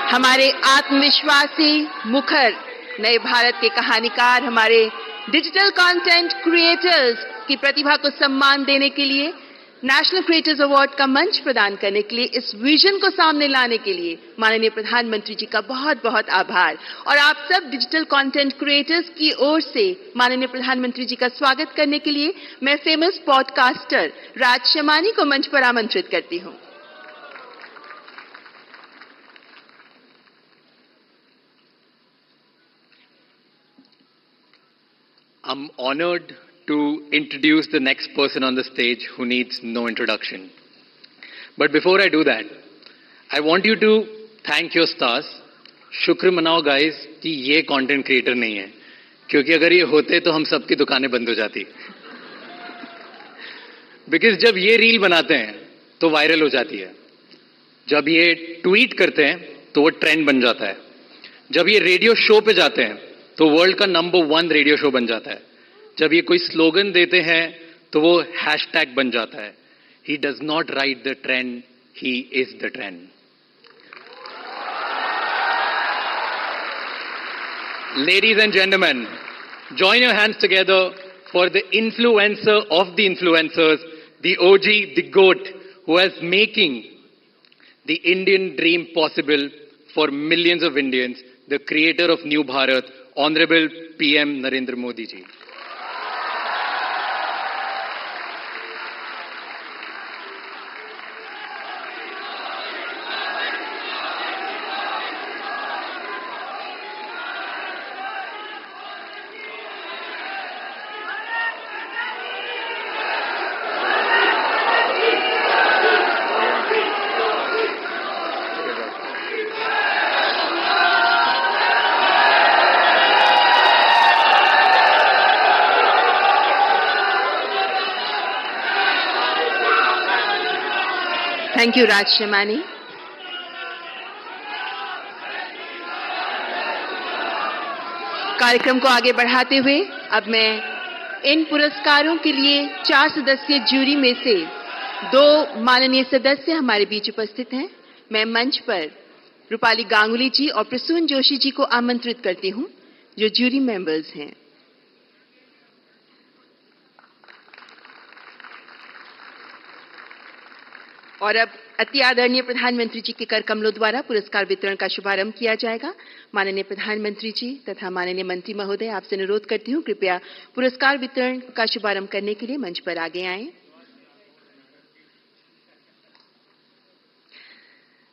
हमारे आत्मविश्वासी मुखर नए भारत के कहानीकार, हमारे डिजिटल कंटेंट क्रिएटर्स की प्रतिभा को सम्मान देने के लिए, नेशनल क्रिएटर्स अवार्ड का मंच प्रदान करने के लिए, इस विजन को सामने लाने के लिए माननीय प्रधानमंत्री जी का बहुत बहुत आभार। और आप सब डिजिटल कंटेंट क्रिएटर्स की ओर से माननीय प्रधानमंत्री जी का स्वागत करने के लिए मैं फेमस पॉडकास्टर राज शमानी को मंच पर आमंत्रित करती हूं। I'm honored to introduce the next person on the stage who needs no introduction. But before I do that, I want you to thank your stars. शुक्र मनाओ guys कि ये content creator नहीं है, क्योंकि अगर ये होते तो हम सबकी दुकानें बंद हो जाती। Because जब ये रील बनाते हैं तो वायरल हो जाती है, जब ये ट्वीट करते हैं तो वो ट्रेंड बन जाता है, जब ये रेडियो शो पे जाते हैं तो वर्ल्ड का नंबर 1 रेडियो शो बन जाता है, जब ये कोई स्लोगन देते हैं तो वो हैशटैग बन जाता है। He does not right the trend, he is the trend. Ladies and gentlemen, join your hands together for the influencer of the influencers, the OG, the GOAT, who is making the Indian dream possible for millions of Indians, the creator of New Bharat, Honorable PM Narendra Modi ji. Thank you Raj Shamani. कार्यक्रम को आगे बढ़ाते हुए अब मैं इन पुरस्कारों के लिए 4 सदस्यीय जूरी में से 2 माननीय सदस्य हमारे बीच उपस्थित हैं। मैं मंच पर रूपाली गांगुली जी और प्रसून जोशी जी को आमंत्रित करती हूं, जो जूरी मेंबर्स हैं। और अब अति आदरणीय प्रधानमंत्री जी के कर कमलों द्वारा पुरस्कार वितरण का शुभारंभ किया जाएगा। माननीय प्रधानमंत्री जी तथा माननीय मंत्री महोदय, आपसे अनुरोध करती हूं कृपया पुरस्कार वितरण का शुभारंभ करने के लिए मंच पर आगे आएं।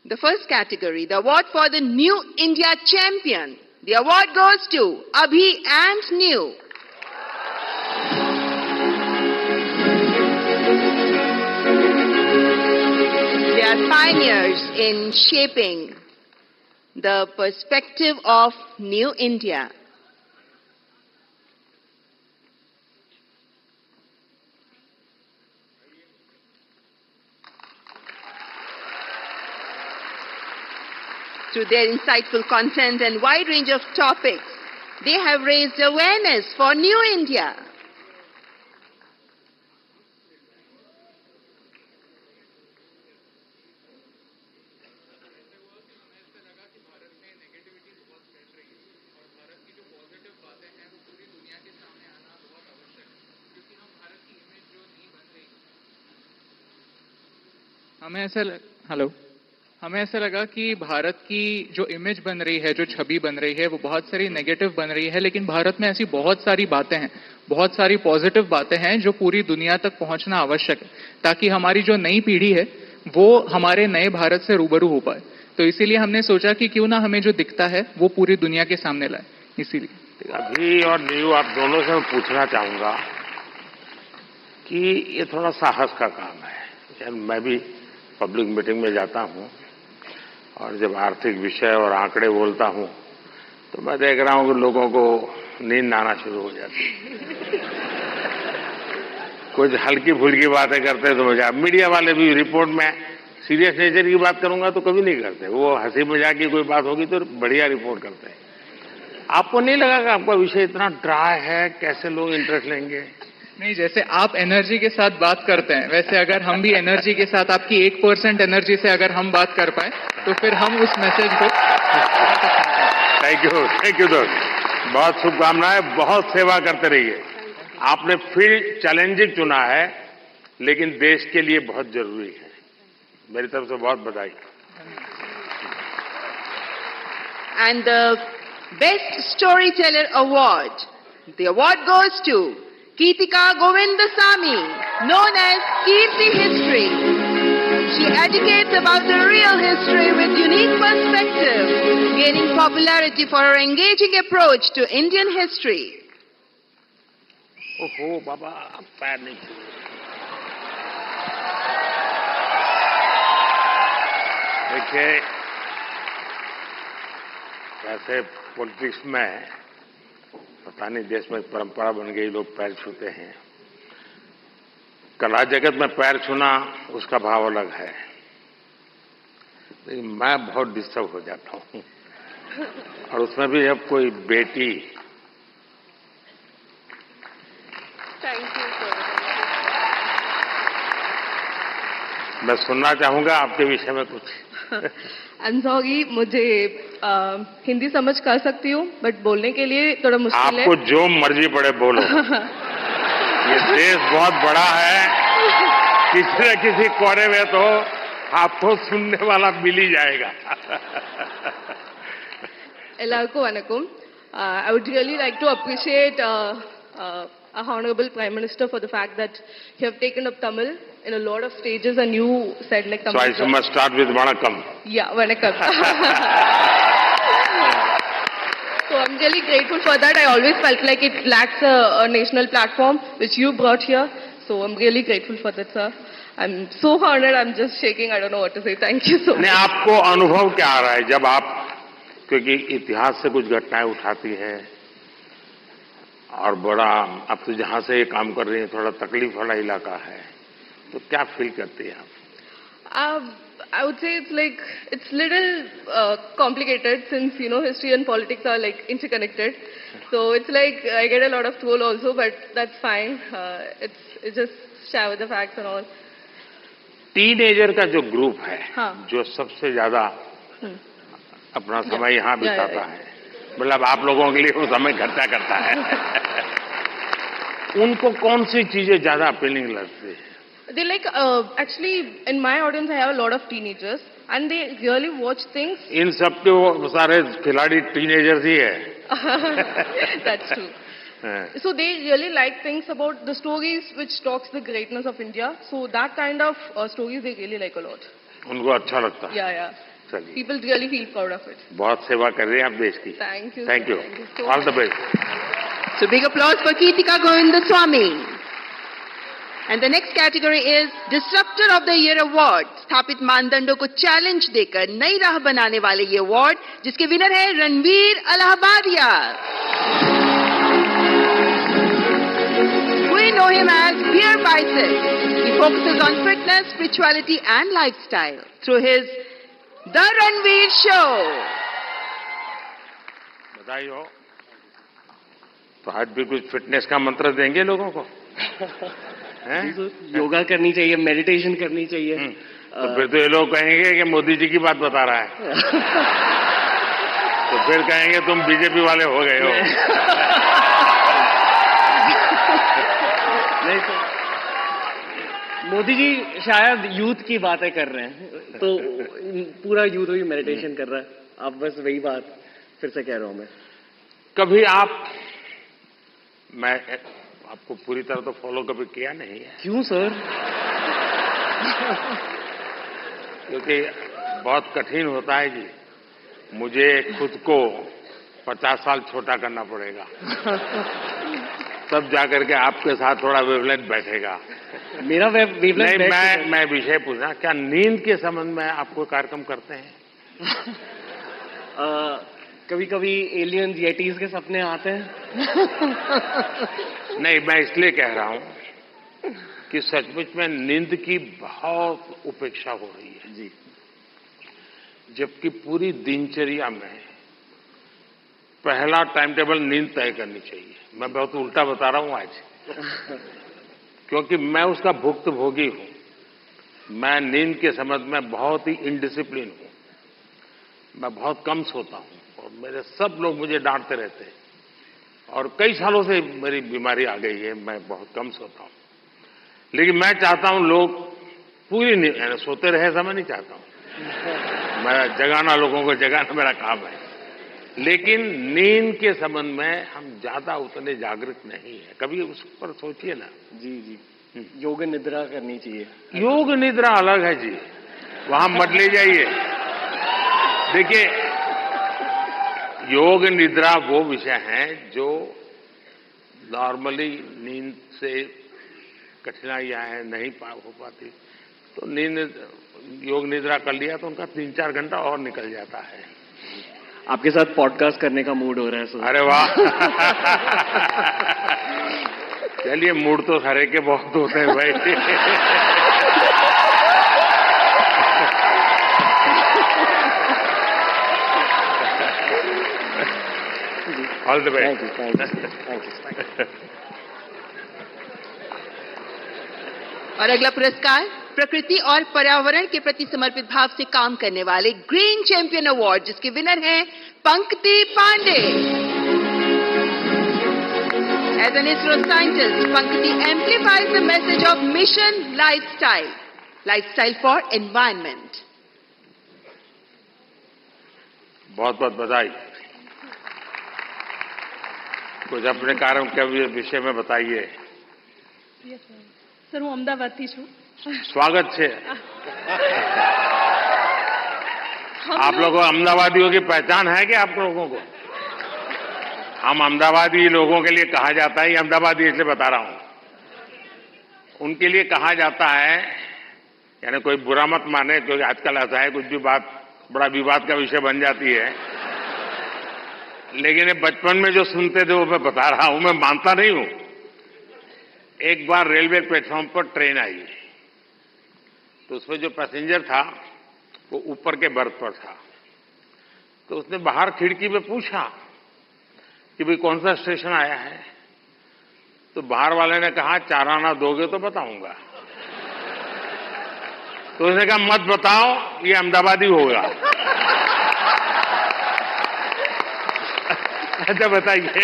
The first category, the award for the New India Champion. The award goes to Abhi and New. They are pioneers in shaping the perspective of New India. Through their insightful content and wide range of topics, they have raised awareness for New India. हमें ऐसा लगा कि भारत की जो image बन रही है, जो छवि बन रही है, वो बहुत सारी नेगेटिव बन रही है, लेकिन भारत में ऐसी बहुत सारी बातें हैं, बहुत सारी पॉजिटिव बातें हैं जो पूरी दुनिया तक पहुंचना आवश्यक है, ताकि हमारी जो नई पीढ़ी है वो हमारे नए भारत से रूबरू हो पाए। तो इसीलिए हमने सोचा कि क्यों ना हमें जो दिखता है वो पूरी दुनिया के सामने लाए। इसीलिए अभी और न्यू आप दोनों से मैं पूछना चाहूंगा कि ये थोड़ा साहस का काम है। मैं भी पब्लिक मीटिंग में जाता हूं और जब आर्थिक विषय और आंकड़े बोलता हूं तो मैं देख रहा हूं कि लोगों को नींद आना शुरू हो जाती है। कुछ हल्की फुल्की बातें करते हैं तो मजाक, मीडिया वाले भी रिपोर्ट में सीरियस नेचर की बात करूंगा तो कभी नहीं करते, वो हंसी मजाक की कोई बात होगी तो बढ़िया रिपोर्ट करते हैं। आपको नहीं लगा कि आपका विषय इतना ड्राई है, कैसे लोग इंटरेस्ट लेंगे? नहीं, जैसे आप एनर्जी के साथ बात करते हैं, वैसे अगर हम भी एनर्जी के साथ आपकी 1% एनर्जी से अगर हम बात कर पाए तो फिर हम उस मैसेज को थैंक यू दोस्त, बहुत शुभकामनाएं, बहुत सेवा करते रहिए। आपने फील्ड चैलेंजिंग चुना है, लेकिन देश के लिए बहुत जरूरी है। मेरी तरफ से बहुत बधाई। And the Best Storyteller Award. The award goes to Keetika Govindasamy, known as Kirti History. She educates about the real history with unique perspective, gaining popularity for her engaging approach to Indian history. ओहो बाबा, पैर नहीं छू। देखिए, वैसे politics में पता नहीं देश में परंपरा बन गई, लोग पैर छूते हैं। कला जगत में पैर छूना उसका भाव अलग है, लेकिन मैं बहुत डिस्टर्ब हो जाता हूं, और उसमें भी जब कोई बेटी। Thank you, sir. मैं सुनना चाहूंगा आपके विषय में कुछ। I'm sorry, मुझे हिंदी समझ कर सकती हूँ, बट बोलने के लिए थोड़ा मुश्किल है। आपको जो मर्जी पड़े बोलो। ये देश बहुत बड़ा है, किसी न किसी कोने में तो आपको सुनने वाला मिल ही जाएगा। எல்லாருக்கும் வணக்கம். I would really like to appreciate our Honorable Prime Minister for the fact that you have taken up Tamil in a lot of stages, and you said like Tamil. So I must start with Vanakkam. Yeah, Vanakkam. So I'm really grateful for that. I always felt like it lacks a national platform, which you brought here. So I'm really grateful for that, sir. I'm so honored. I'm just shaking. I don't know what to say. Thank you so much. नहीं, आपको अनुभव क्या आ रहा है जब आप, क्योंकि इतिहास से कुछ घटनाएं उठाती हैं, और बड़ा अब तो जहां से ये काम कर रही है थोड़ा तकलीफ वाला इलाका है, तो क्या फील करती हैं आप? I would say it's little complicated, since history and politics are like interconnected. So it's like I get a lot of troll also, but that's fine. It's just share with the facts and all. Teenager का जो group है, हाँ. जो सबसे ज्यादा अपना समय यहाँ बिताता है, मतलब आप लोगों के लिए वो समय खर्चा करता है, उनको कौन सी चीजें ज्यादा अपीलिंग लगती है? They like actually in my audience I have a lot of teenagers, and they really watch things. इन सब के वो सारे खिलाड़ी टीनेजर्स ही है। That's true. So they really like things about the stories which talks the greatness of India. So that kind of stories they really like a lot. उनको अच्छा लगता है। Yeah. चलिए, People really feel proud of it. बहुत सेवा कर रहे हैं आप देश की। Thank you. Thank you, Thank you so all the much. Best. So big applause for Keetika Govindasamy. And the next category is Disruptor of the Year Award. स्थापित मानदंडों को चैलेंज देकर नई राह बनाने वाले ये अवार्ड, जिसके विनर है Ranveer Allahbadia. We know him as Beer Bicep. He focuses on fitness, spirituality and lifestyle through his The Ranveer Show. बधाई हो। तो आज भी कुछ फिटनेस का मंत्र देंगे लोगों को? योगा करनी चाहिए, मेडिटेशन करनी चाहिए। तो फिर तो ये लोग कहेंगे कि मोदी जी की बात बता रहा है। तो फिर कहेंगे तुम बीजेपी वाले हो गए हो। नहीं तो मोदी जी शायद यूथ की बातें कर रहे हैं, तो पूरा यूथ ही मेडिटेशन कर रहा है। आप बस वही बात फिर से कह रहा हूं मैं। कभी मैं आपको पूरी तरह तो फॉलो कभी किया नहीं है। क्यों सर? क्योंकि बहुत कठिन होता है जी, मुझे खुद को 50 साल छोटा करना पड़ेगा, तब जाकर के आपके साथ थोड़ा वेवलेंथ बैठेगा। मेरा वेवलेंथ नहीं, मैं विषय पूछना, क्या नींद के संबंध में आपको कार्यक्रम करते हैं? कभी कभी एलियंस येटीज के सपने आते हैं। नहीं, मैं इसलिए कह रहा हूं कि सचमुच में नींद की बहुत उपेक्षा हो रही है जी, जबकि पूरी दिनचर्या में पहला टाइम टेबल नींद तय करनी चाहिए। मैं बहुत उल्टा बता रहा हूं आज। क्योंकि मैं उसका भुक्तभोगी हूं। मैं नींद के संबंध में बहुत ही इनडिसिप्लिन हूं। मैं बहुत कम सोता हूं और मेरे सब लोग मुझे डांटते रहते हैं और कई सालों से मेरी बीमारी आ गई है, मैं बहुत कम सोता हूं। लेकिन मैं चाहता हूं लोग पूरी नींद सोते रहे, ऐसा मैं नहीं चाहता हूं। मैं जगाना, लोगों को जगाना मेरा काम है। लेकिन नींद के संबंध में हम ज्यादा उतने जागृत नहीं है। कभी उस पर सोचिए ना। जी जी, योग निद्रा करनी चाहिए। योग निद्रा अलग है जी, वहां मत ले जाइए। देखिए, योग निद्रा वो विषय है जो नॉर्मली नींद से कठिनाइयां हैं, नहीं हो पाती, तो योग निद्रा कर लिया तो उनका 3-4 घंटा और निकल जाता है। आपके साथ पॉडकास्ट करने का मूड हो रहा है सर। अरे वाह। चलिए, मूड तो हरे के बहुत होते हैं भाई। All the best. Thank you. और अगला पुरस्कार प्रकृति और पर्यावरण के प्रति समर्पित भाव से काम करने वाले ग्रीन चैंपियन अवार्ड, जिसके विनर हैं Pankti Pandey. As an ISRO scientist, Pankti amplifies the message of mission lifestyle for environment. बहुत बहुत बधाई। कुछ अपने कार्यों के विषय में बताइए। સર હું અમદાવાદથી છું। स्वागत है। आप लोगों को अहमदाबादियों की पहचान है कि आप लोगों को? हम अहमदाबादी लोगों के लिए कहा जाता है, अहमदाबादी इसलिए बता रहा हूं, उनके लिए कहा जाता है, यानी कोई बुरा मत माने, क्योंकि आजकल ऐसा है कुछ भी बात बड़ा विवाद का विषय बन जाती है। लेकिन ये बचपन में जो सुनते थे वो मैं बता रहा हूं, मैं मानता नहीं हूं। एक बार रेलवे प्लेटफॉर्म पर ट्रेन आई, तो उसमें जो पैसेंजर था वो ऊपर के बर्थ पर था। तो उसने बाहर खिड़की में पूछा कि भाई कौन सा स्टेशन आया है? तो बाहर वाले ने कहा 4 आना दोगे तो बताऊंगा। तो उसने कहा मत बताओ, ये अहमदाबादी होगा। अच्छा बताइए।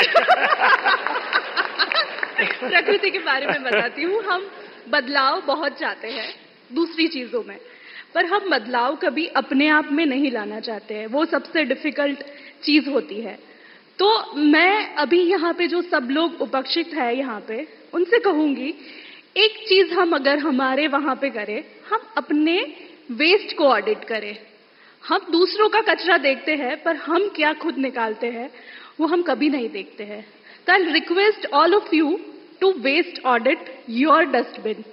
प्रकृति के बारे में बताती हूँ। हम बदलाव बहुत चाहते हैं दूसरी चीजों में, पर हम बदलाव कभी अपने आप में नहीं लाना चाहते हैं। वो सबसे डिफिकल्ट चीज होती है। तो मैं अभी यहाँ पे जो सब लोग उपस्थित है यहाँ पे, उनसे कहूंगी, एक चीज हम अगर हमारे वहां पे करें, हम अपने वेस्ट को ऑडिट करें। हम दूसरों का कचरा देखते हैं, पर हम क्या खुद निकालते हैं वो हम कभी नहीं देखते हैं। तो I request all of you to waste audit your dustbin,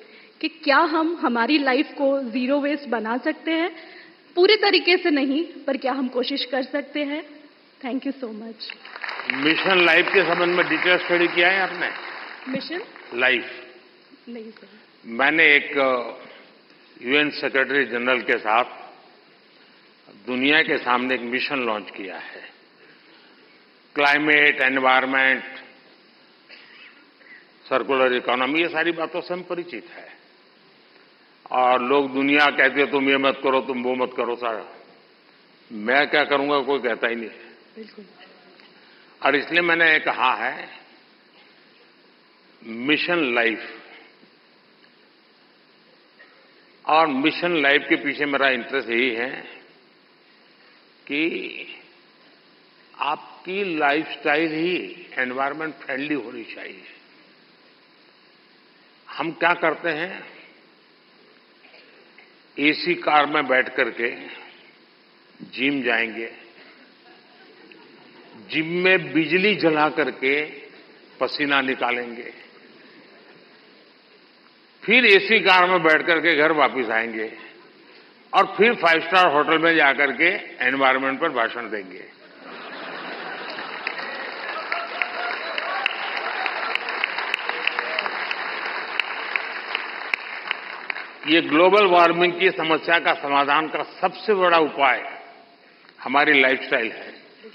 कि क्या हम हमारी लाइफ को जीरो वेस्ट बना सकते हैं। पूरे तरीके से नहीं, पर क्या हम कोशिश कर सकते हैं। Thank you so much. Mission life के संबंध में डिटेल स्टडी किया है आपने? मिशन लाइफ नहीं सर। मैंने एक यूएन सेक्रेटरी जनरल के साथ दुनिया के सामने एक मिशन लॉन्च किया है। क्लाइमेट, एनवायरमेंट, सर्कुलर इकोनॉमी, ये सारी बातों से हम परिचित है। और लोग दुनिया कहती है तुम ये मत करो, तुम वो मत करो। सारा मैं क्या करूंगा कोई कहता ही नहीं है। बिल्कुल। और इसलिए मैंने कहा है मिशन लाइफ। और मिशन लाइफ के पीछे मेरा इंटरेस्ट यही है कि आपकी लाइफस्टाइल ही एनवायरमेंट फ्रेंडली होनी चाहिए। हम क्या करते हैं, एसी कार में बैठ करके जिम जाएंगे, जिम में बिजली जला करके पसीना निकालेंगे, फिर एसी कार में बैठ करके घर वापस आएंगे और फिर 5 स्टार होटल में जाकर के एनवायरमेंट पर भाषण देंगे। ये ग्लोबल वार्मिंग की समस्या का समाधान का सबसे बड़ा उपाय हमारी लाइफस्टाइल है।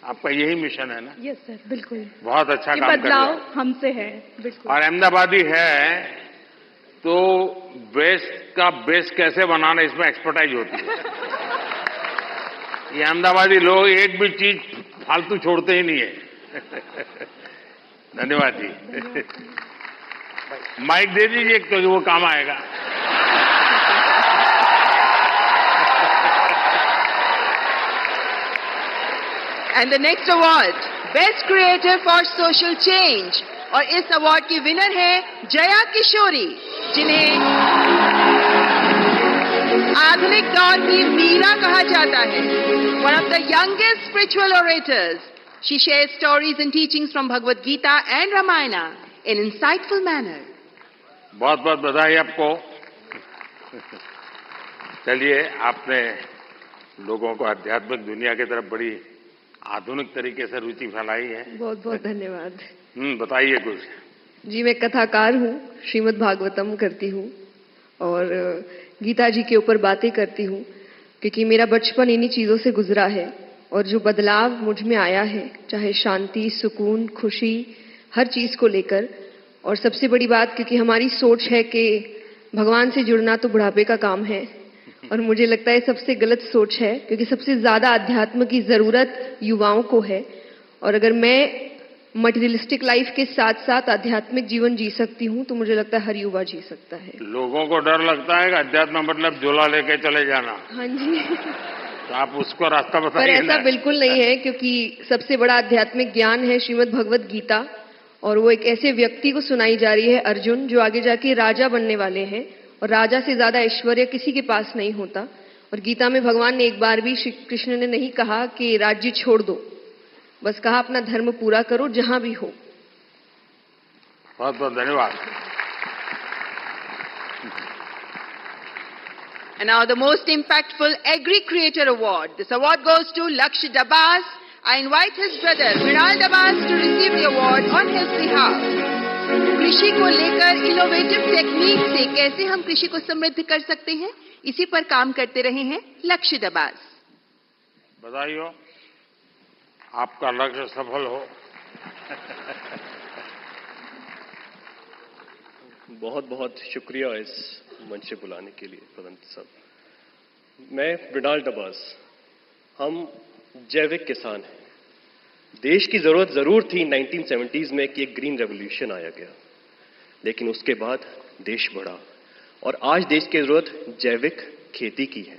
आपका यही मिशन है ना? यस सर, बिल्कुल। बहुत अच्छा ये काम कर रहे बदलाव हो। हमसे है, बिल्कुल। और अहमदाबादी है तो वेस्ट का बेस्ट कैसे बनाना इसमें एक्सपर्टाइज होती है। ये अहमदाबादी लोग एक भी चीज फालतू छोड़ते ही नहीं है। धन्यवाद जी। माइक दे दीजिए तो वो काम आएगा। And the next award, Best Creator for Social Change, और इस अवार्ड की विनर है जया किशोरी, जिन्हें आधुनिक दौर की मीरा कहा जाता है। One of the youngest spiritual orators, she shares stories and teachings from Bhagavad Gita and Ramayana in insightful manner. बहुत बहुत बधाई आपको। चलिए, आपने लोगों को आध्यात्मिक दुनिया की तरफ बड़ी आधुनिक तरीके से रुचि फैलाई है। बहुत बहुत धन्यवाद। बताइए कुछ। जी, मैं कथाकार हूँ, श्रीमद् भागवतम करती हूँ और गीता जी के ऊपर बातें करती हूँ, क्योंकि मेरा बचपन इन्हीं चीजों से गुजरा है और जो बदलाव मुझ में आया है, चाहे शांति, सुकून, खुशी, हर चीज को लेकर। और सबसे बड़ी बात, क्योंकि हमारी सोच है कि भगवान से जुड़ना तो बुढ़ापे का काम है, और मुझे लगता है सबसे गलत सोच है, क्योंकि सबसे ज्यादा अध्यात्म की जरूरत युवाओं को है। और अगर मैं मटेरियलिस्टिक लाइफ के साथ साथ आध्यात्मिक जीवन जी सकती हूँ, तो मुझे लगता है हर युवा जी सकता है। लोगों को डर लगता है कि अध्यात्म मतलब झोला लेके चले जाना। हाँ जी। तो आप उसको रास्ता बताइए। पर ऐसा बिल्कुल नहीं है, क्योंकि सबसे बड़ा आध्यात्मिक ज्ञान है श्रीमद् भगवद गीता, और वो एक ऐसे व्यक्ति को सुनाई जा रही है, अर्जुन, जो आगे जाके राजा बनने वाले हैं, और राजा से ज्यादा ऐश्वर्य किसी के पास नहीं होता। और गीता में भगवान ने एक बार भी, श्री कृष्ण ने नहीं कहा कि राज्य छोड़ दो, बस कहा अपना धर्म पूरा करो जहां भी हो। बहुत बहुत धन्यवाद। And now the most impactful Agri Creator Award. This award goes to Laksh Dabas. I invite his brother Mrinal Dabas to receive the award on his behalf. कृषि को लेकर इनोवेटिव टेक्निक से कैसे हम कृषि को समृद्ध कर सकते हैं, इसी पर काम करते रहे हैं लक्ष्य दबास। बधाई हो, आपका लक्ष्य सफल हो। बहुत बहुत शुक्रिया इस मंच से बुलाने के लिए प्रधानमंत्री साहब। मैं मृणाल डबास, हम जैविक किसान हैं। देश की जरूरत जरूर थी 1970s में कि एक ग्रीन रेवोल्यूशन आया गया, लेकिन उसके बाद देश बढ़ा और आज देश की जरूरत जैविक खेती की है,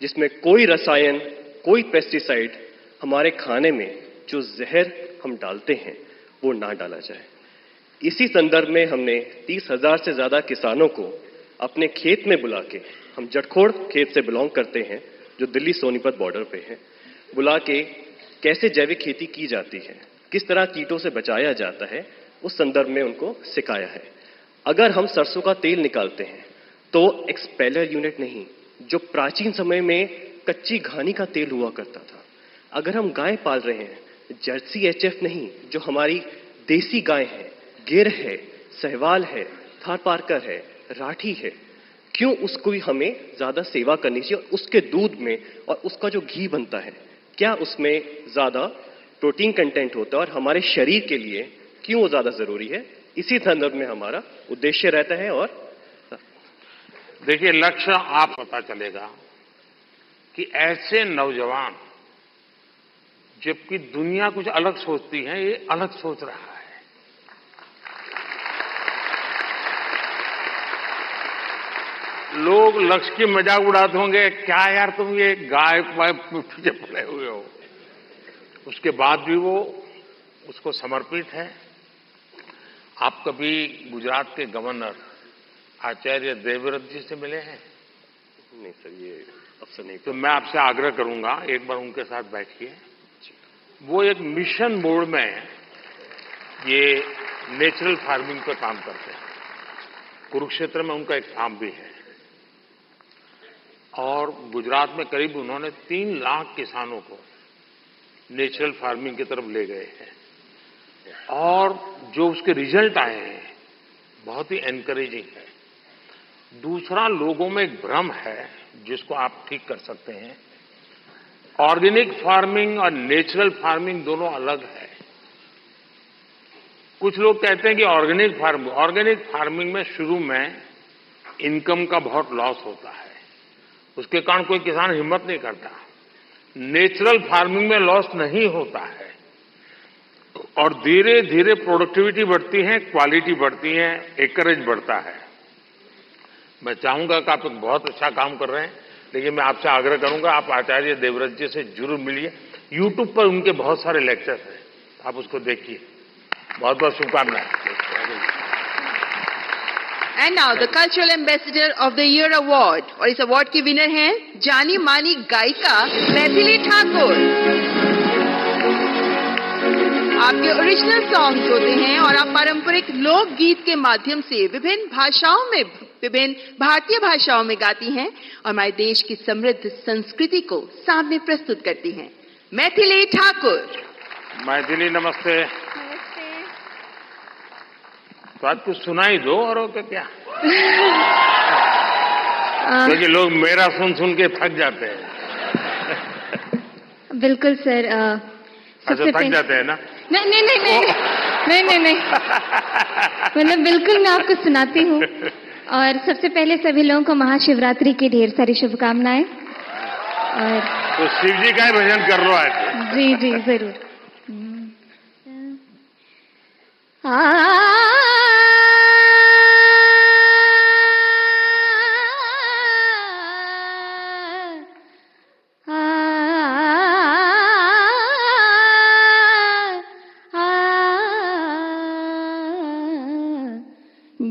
जिसमें कोई रसायन, कोई पेस्टिसाइड हमारे खाने में जो जहर हम डालते हैं वो ना डाला जाए। इसी संदर्भ में हमने 30,000 से ज्यादा किसानों को अपने खेत में बुला के, हम जटखोड़ खेत से बिलोंग करते हैं जो दिल्ली सोनीपत बॉर्डर पे है, बुला के कैसे जैविक खेती की जाती है, किस तरह कीटों से बचाया जाता है, उस संदर्भ में उनको सिखाया है। अगर हम सरसों का तेल निकालते हैं तो एक्सपेलर यूनिट नहीं, जो प्राचीन समय में कच्ची घानी का तेल हुआ करता था। अगर हम गाय पाल रहे हैं, जर्सी एचएफ नहीं, जो हमारी देसी गाय है, गिर है, सहवाल है, थारपारकर है, राठी है, क्यों उसको हमें ज्यादा सेवा करनी चाहिए? उसके दूध में और उसका जो घी बनता है, क्या उसमें ज्यादा प्रोटीन कंटेंट होता है और हमारे शरीर के लिए क्यों वो ज्यादा जरूरी है? इसी संदर्भ में हमारा उद्देश्य रहता है। और देखिए, लक्ष्य आप पता चलेगा कि ऐसे नौजवान, जबकि दुनिया कुछ अलग सोचती है, ये अलग सोच रहा है। लोग लक्ष्य की मजाक उड़ाते होंगे, क्या यार तुम ये गाय पीछे पड़े हुए हो। उसके बाद भी वो उसको समर्पित है। आप कभी गुजरात के गवर्नर आचार्य देवव्रत जी से मिले हैं? नहीं सर, ये अवसर नहीं। तो मैं आपसे आग्रह करूंगा, एक बार उनके साथ बैठिए। वो एक मिशन मोड में ये नेचुरल फार्मिंग पर काम करते हैं। कुरुक्षेत्र में उनका एक फार्म भी है और गुजरात में करीब उन्होंने 3 लाख किसानों को नेचुरल फार्मिंग की तरफ ले गए हैं और जो उसके रिजल्ट आए हैं बहुत ही एनकरेजिंग है। दूसरा, लोगों में एक भ्रम है जिसको आप ठीक कर सकते हैं। ऑर्गेनिक फार्मिंग और नेचुरल फार्मिंग दोनों अलग है। कुछ लोग कहते हैं कि ऑर्गेनिक फार्मिंग में शुरू में इनकम का बहुत लॉस होता है, उसके कारण कोई किसान हिम्मत नहीं करता। नेचुरल फार्मिंग में लॉस नहीं होता है और धीरे धीरे प्रोडक्टिविटी बढ़ती है, क्वालिटी बढ़ती है, एकरेज बढ़ता है। मैं चाहूंगा कि आप एक बहुत अच्छा काम कर रहे हैं, लेकिन मैं आपसे आग्रह करूंगा आप आचार्य देवव्रत जी से जरूर मिलिए। यूट्यूब पर उनके बहुत सारे लेक्चर्स हैं, आप उसको देखिए। बहुत बहुत शुभकामनाएं। And now the cultural ambassador of the year award, और इस अवार्ड की विनर हैं जानी मानी गायिका मैथिली ठाकुर। आपके ओरिजिनल सॉन्ग्स होते हैं और आप पारंपरिक लोकगीत के माध्यम से विभिन्न भाषाओं में, विभिन्न भारतीय भाषाओं में गाती हैं और हमारे देश की समृद्ध संस्कृति को सामने प्रस्तुत करती हैं। मैथिली ठाकुर। मैथिली नमस्ते। नमस्ते। तो आज कुछ सुनाई दो और क्या क्योंकि लोग मेरा सुन सुन के थक जाते हैं। बिल्कुल सर। अच्छा, थक जाते हैं ना? नहीं नहीं नहीं नहीं नहीं नहीं मतलब बिल्कुल मैं आपको सुनाती हूँ। और सबसे पहले सभी लोगों को महाशिवरात्रि की ढेर सारी शुभकामनाएं। और तो शिव जी का ही भजन कर लो आज। जी जी जरूर।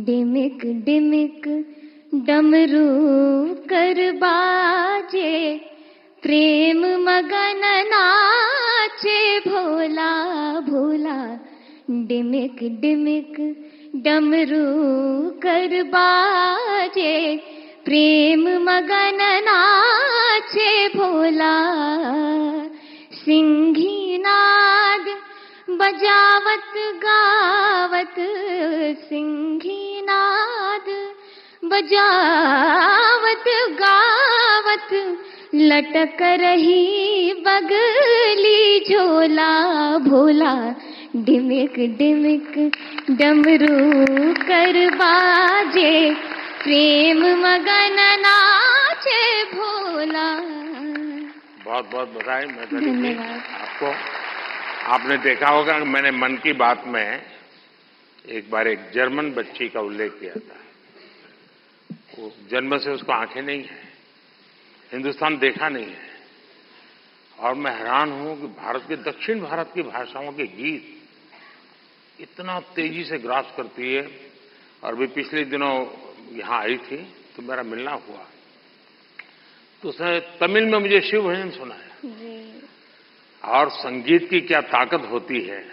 डिमिक डिमिक डमरू कर बाजे, प्रेम मगन नाचे भोला भोला। डिमिक डिमिक डमरू कर बाजे, प्रेम मगन नाचे भोला। सिंही नाद बजावत गावत, सिंही नाद बजावत गावत, लटक रही बगली झोला भोला। डिमिक डिमिक डमरू कर बाजे, प्रेम मगन नाचे भोला। बहुत बहुत बधाई मैथिली जी धन्यवाद आपको। आपने देखा होगा कि मैंने मन की बात में एक बार एक जर्मन बच्ची का उल्लेख किया था। वो जन्म से उसको आंखें नहीं है, हिंदुस्तान देखा नहीं है, और मैं हैरान हूं कि भारत के दक्षिण भारत की भाषाओं के गीत इतना तेजी से ग्रास करती है। और भी पिछले दिनों यहां आई थी तो मेरा मिलना हुआ, तो उसने तमिल में मुझे शिव भजन सुनाया। और संगीत की क्या ताकत होती है,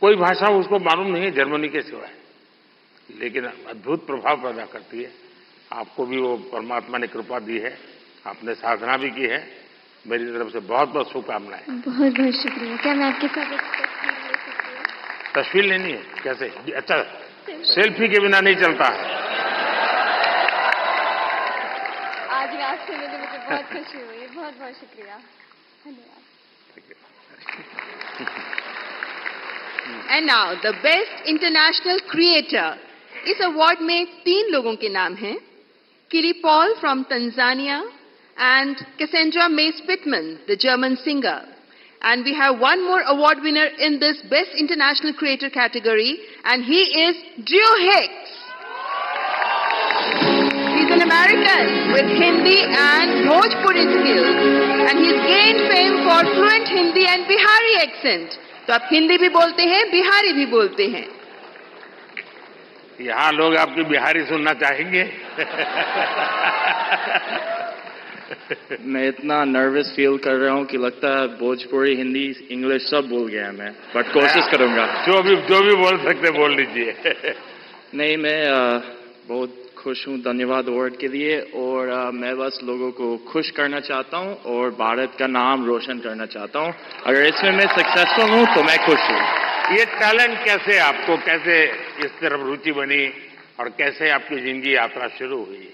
कोई भाषा उसको मालूम नहीं है जर्मनी के सिवाय, लेकिन अद्भुत प्रभाव पैदा करती है। आपको भी वो परमात्मा ने कृपा दी है, आपने साधना भी की है। मेरी तरफ से बहुत बहुत शुभकामनाएं। बहुत बहुत शुक्रिया। क्या मैं आपके साथ एक तस्वीर ले सकती हूँ? तस्वीर लेनी है? कैसे? अच्छा, सेल्फी के बिना नहीं चलता है। आज रात से मुझे बहुत खुशी हुई। बहुत बहुत शुक्रिया। धन्यवाद। And now the best international creator. इस अवार्ड में 3 लोगों के नाम हैं, किली Paul from Tanzania and Cassandra May Spitman, the German singer. And we have one more award winner in this Best International Creator category, and he is Drew Hicks. He's an American with Hindi and Bhojpuri skills, and he's gained fame for fluent Hindi and Bihari accent. तो आप हिंदी भी बोलते हैं, बिहारी भी बोलते हैं। यहाँ लोग आपकी बिहारी सुनना चाहेंगे। मैं इतना नर्वस फील कर रहा हूँ कि लगता है भोजपुरी, हिंदी, इंग्लिश सब भूल गया मैं, बट कोशिश करूंगा। जो भी बोल सकते बोल लीजिए। नहीं, मैं बहुत खुश हूँ धन्यवाद अवार्ड के लिए, और मैं बस लोगों को खुश करना चाहता हूँ और भारत का नाम रोशन करना चाहता हूँ। अगर इसमें मैं सक्सेसफुल हूँ तो मैं खुश हूँ। ये टैलेंट कैसे आपको, कैसे इस तरफ रुचि बनी और कैसे आपकी जिंदगी यात्रा शुरू हुई?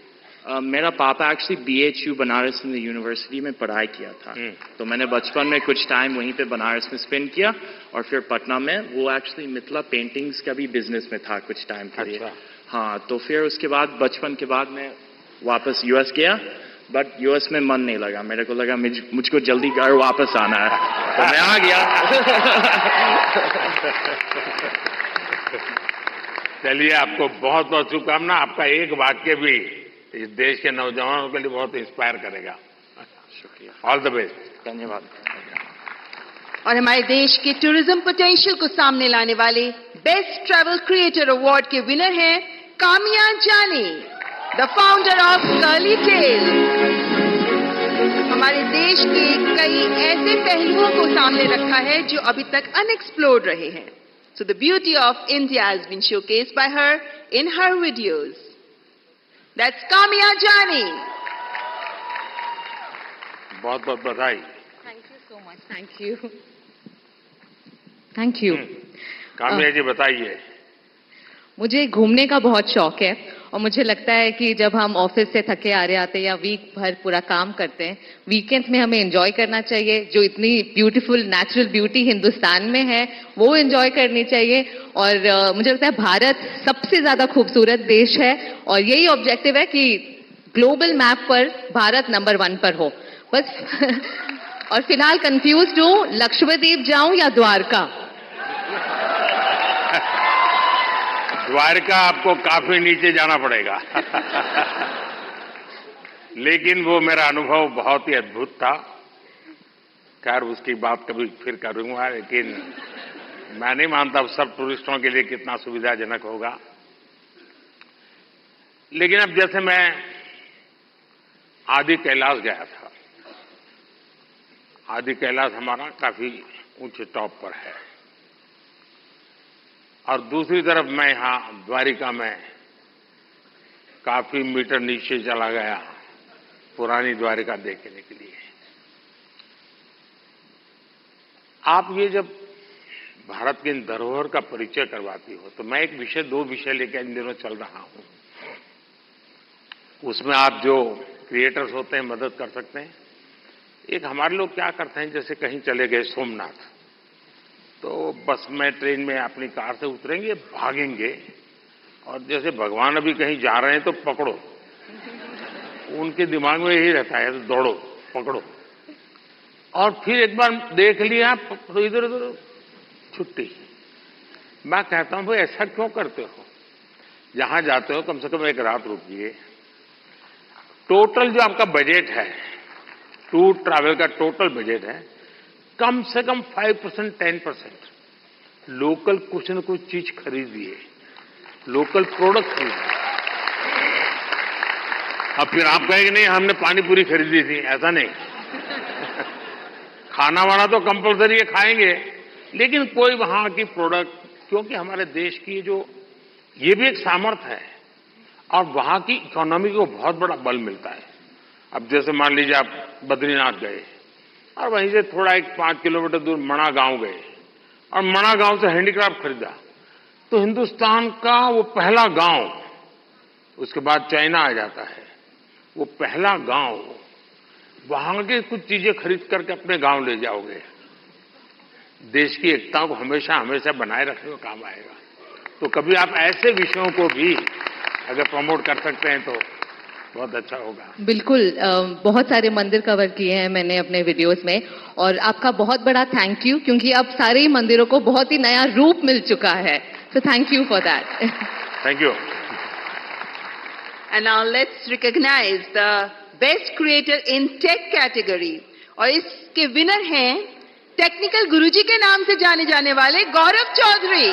मेरा पापा एक्चुअली BHU बनारस में यूनिवर्सिटी में पढ़ाई किया था, तो मैंने बचपन में कुछ टाइम वहीं पे बनारस में स्पेंड किया, और फिर पटना में वो एक्चुअली मिथिला पेंटिंग्स का भी बिजनेस में था कुछ टाइम के लिए। हाँ, तो फिर उसके बाद बचपन के बाद मैं वापस यूएस गया, बट यूएस में मन नहीं लगा। मेरे को लगा मुझको जल्दी घर वापस आना है, तो मैं आ गया। चलिए, आपको बहुत बहुत शुभकामना। आपका एक वाक्य भी इस देश के नौजवानों के लिए बहुत इंस्पायर करेगा। शुक्रिया, ऑल द बेस्ट। धन्यवाद। और हमारे देश के टूरिज्म पोटेंशियल को सामने लाने वाले बेस्ट ट्रैवल क्रिएटर अवार्ड के विनर हैं Kamiya Jani, the founder of Curly Tale. हमारे देश के कई ऐसे पहलुओं को सामने रखा है जो अभी तक अनएक्सप्लोर्ड रहे हैं। So the beauty of India has been showcased by her in her videos. That's Kamiya Jani. बहुत बहुत बधाई। Thank you so much. Thank you. Thank you. Kamiya ji बताइए। मुझे घूमने का बहुत शौक है और मुझे लगता है कि जब हम ऑफिस से थके आ रहे आते हैं या वीक भर पूरा काम करते हैं, वीकेंड्स में हमें एंजॉय करना चाहिए। जो इतनी ब्यूटीफुल नेचुरल ब्यूटी हिंदुस्तान में है वो एंजॉय करनी चाहिए। और मुझे लगता है भारत सबसे ज्यादा खूबसूरत देश है और यही ऑब्जेक्टिव है कि ग्लोबल मैप पर भारत नंबर 1 पर हो बस। और फिलहाल कंफ्यूज्ड हूं, लक्षद्वीप जाऊं या द्वारका? द्वारका आपको काफी नीचे जाना पड़ेगा। लेकिन वो मेरा अनुभव बहुत ही अद्भुत था। खैर, उसकी बात कभी फिर करूंगा, लेकिन मैं नहीं मानता सब टूरिस्टों के लिए कितना सुविधाजनक होगा। लेकिन अब जैसे मैं आदि कैलाश गया था, आदि कैलाश हमारा काफी ऊंचे टॉप पर है, और दूसरी तरफ मैं यहां द्वारिका में काफी मीटर नीचे चला गया पुरानी द्वारिका देखने के लिए। आप ये जब भारत की इन धरोहर का परिचय करवाती हो, तो मैं दो विषय लेकर इन दिनों चल रहा हूं। उसमें आप जो क्रिएटर्स होते हैं मदद कर सकते हैं। एक हमारे लोग क्या करते हैं, जैसे कहीं चले गए सोमनाथ, तो बस में ट्रेन में अपनी कार से उतरेंगे, भागेंगे, और जैसे भगवान अभी कहीं जा रहे हैं तो पकड़ो। उनके दिमाग में यही रहता है, तो दौड़ो, पकड़ो, और फिर एक बार देख लिया तो इधर उधर छुट्टी। मैं कहता हूं भाई ऐसा क्यों करते हो? जहां जाते हो कम से कम एक रात रुकिए। टोटल जो आपका बजट है, टूर ट्रैवल का टोटल बजट है, कम से कम 5% 10% लोकल कुछ न कुछ चीज खरीदिए, लोकल प्रोडक्ट खरीदिए। अब फिर आप कहेंगे नहीं हमने पानी पूरी खरीदी थी, ऐसा नहीं। खाना वाना तो कंपलसरी है, खाएंगे, लेकिन कोई वहां की प्रोडक्ट, क्योंकि हमारे देश की जो ये भी एक सामर्थ्य है और वहां की इकोनॉमी को बहुत बड़ा बल मिलता है। अब जैसे मान लीजिए आप बद्रीनाथ गए और वहीं से थोड़ा एक 5 किलोमीटर दूर मणा गांव गए और मणा गांव से हैंडीक्राफ्ट खरीदा, तो हिंदुस्तान का वो पहला गांव, उसके बाद चाइना आ जाता है, वो पहला गांव, वहां की कुछ चीजें खरीद करके अपने गांव ले जाओगे, देश की एकता को हमेशा हमेशा बनाए रखने में काम आएगा। तो कभी आप ऐसे विषयों को भी अगर प्रमोट कर सकते हैं तो बहुत अच्छा होगा। बिल्कुल, बहुत सारे मंदिर कवर किए हैं मैंने अपने वीडियोस में, और आपका बहुत बड़ा थैंक यू, क्योंकि अब सारे ही मंदिरों को बहुत ही नया रूप मिल चुका है। So thank you for that. Thank you. And now let's recognize the best creator in tech category. और इसके विनर हैं टेक्निकल गुरुजी के नाम से जाने जाने वाले गौरव चौधरी।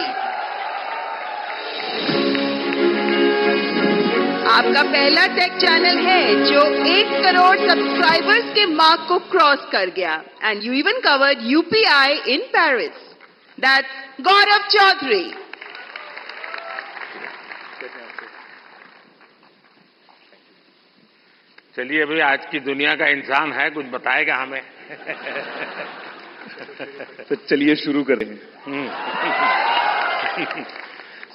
आपका पहला टेक चैनल है जो 1 करोड़ सब्सक्राइबर्स के मार्क को क्रॉस कर गया, and you even covered UPI in Paris. That's Gaurav Chaudhary. चलिए भाई, आज की दुनिया का इंसान है, कुछ बताएगा हमें। तो चलिए शुरू करें।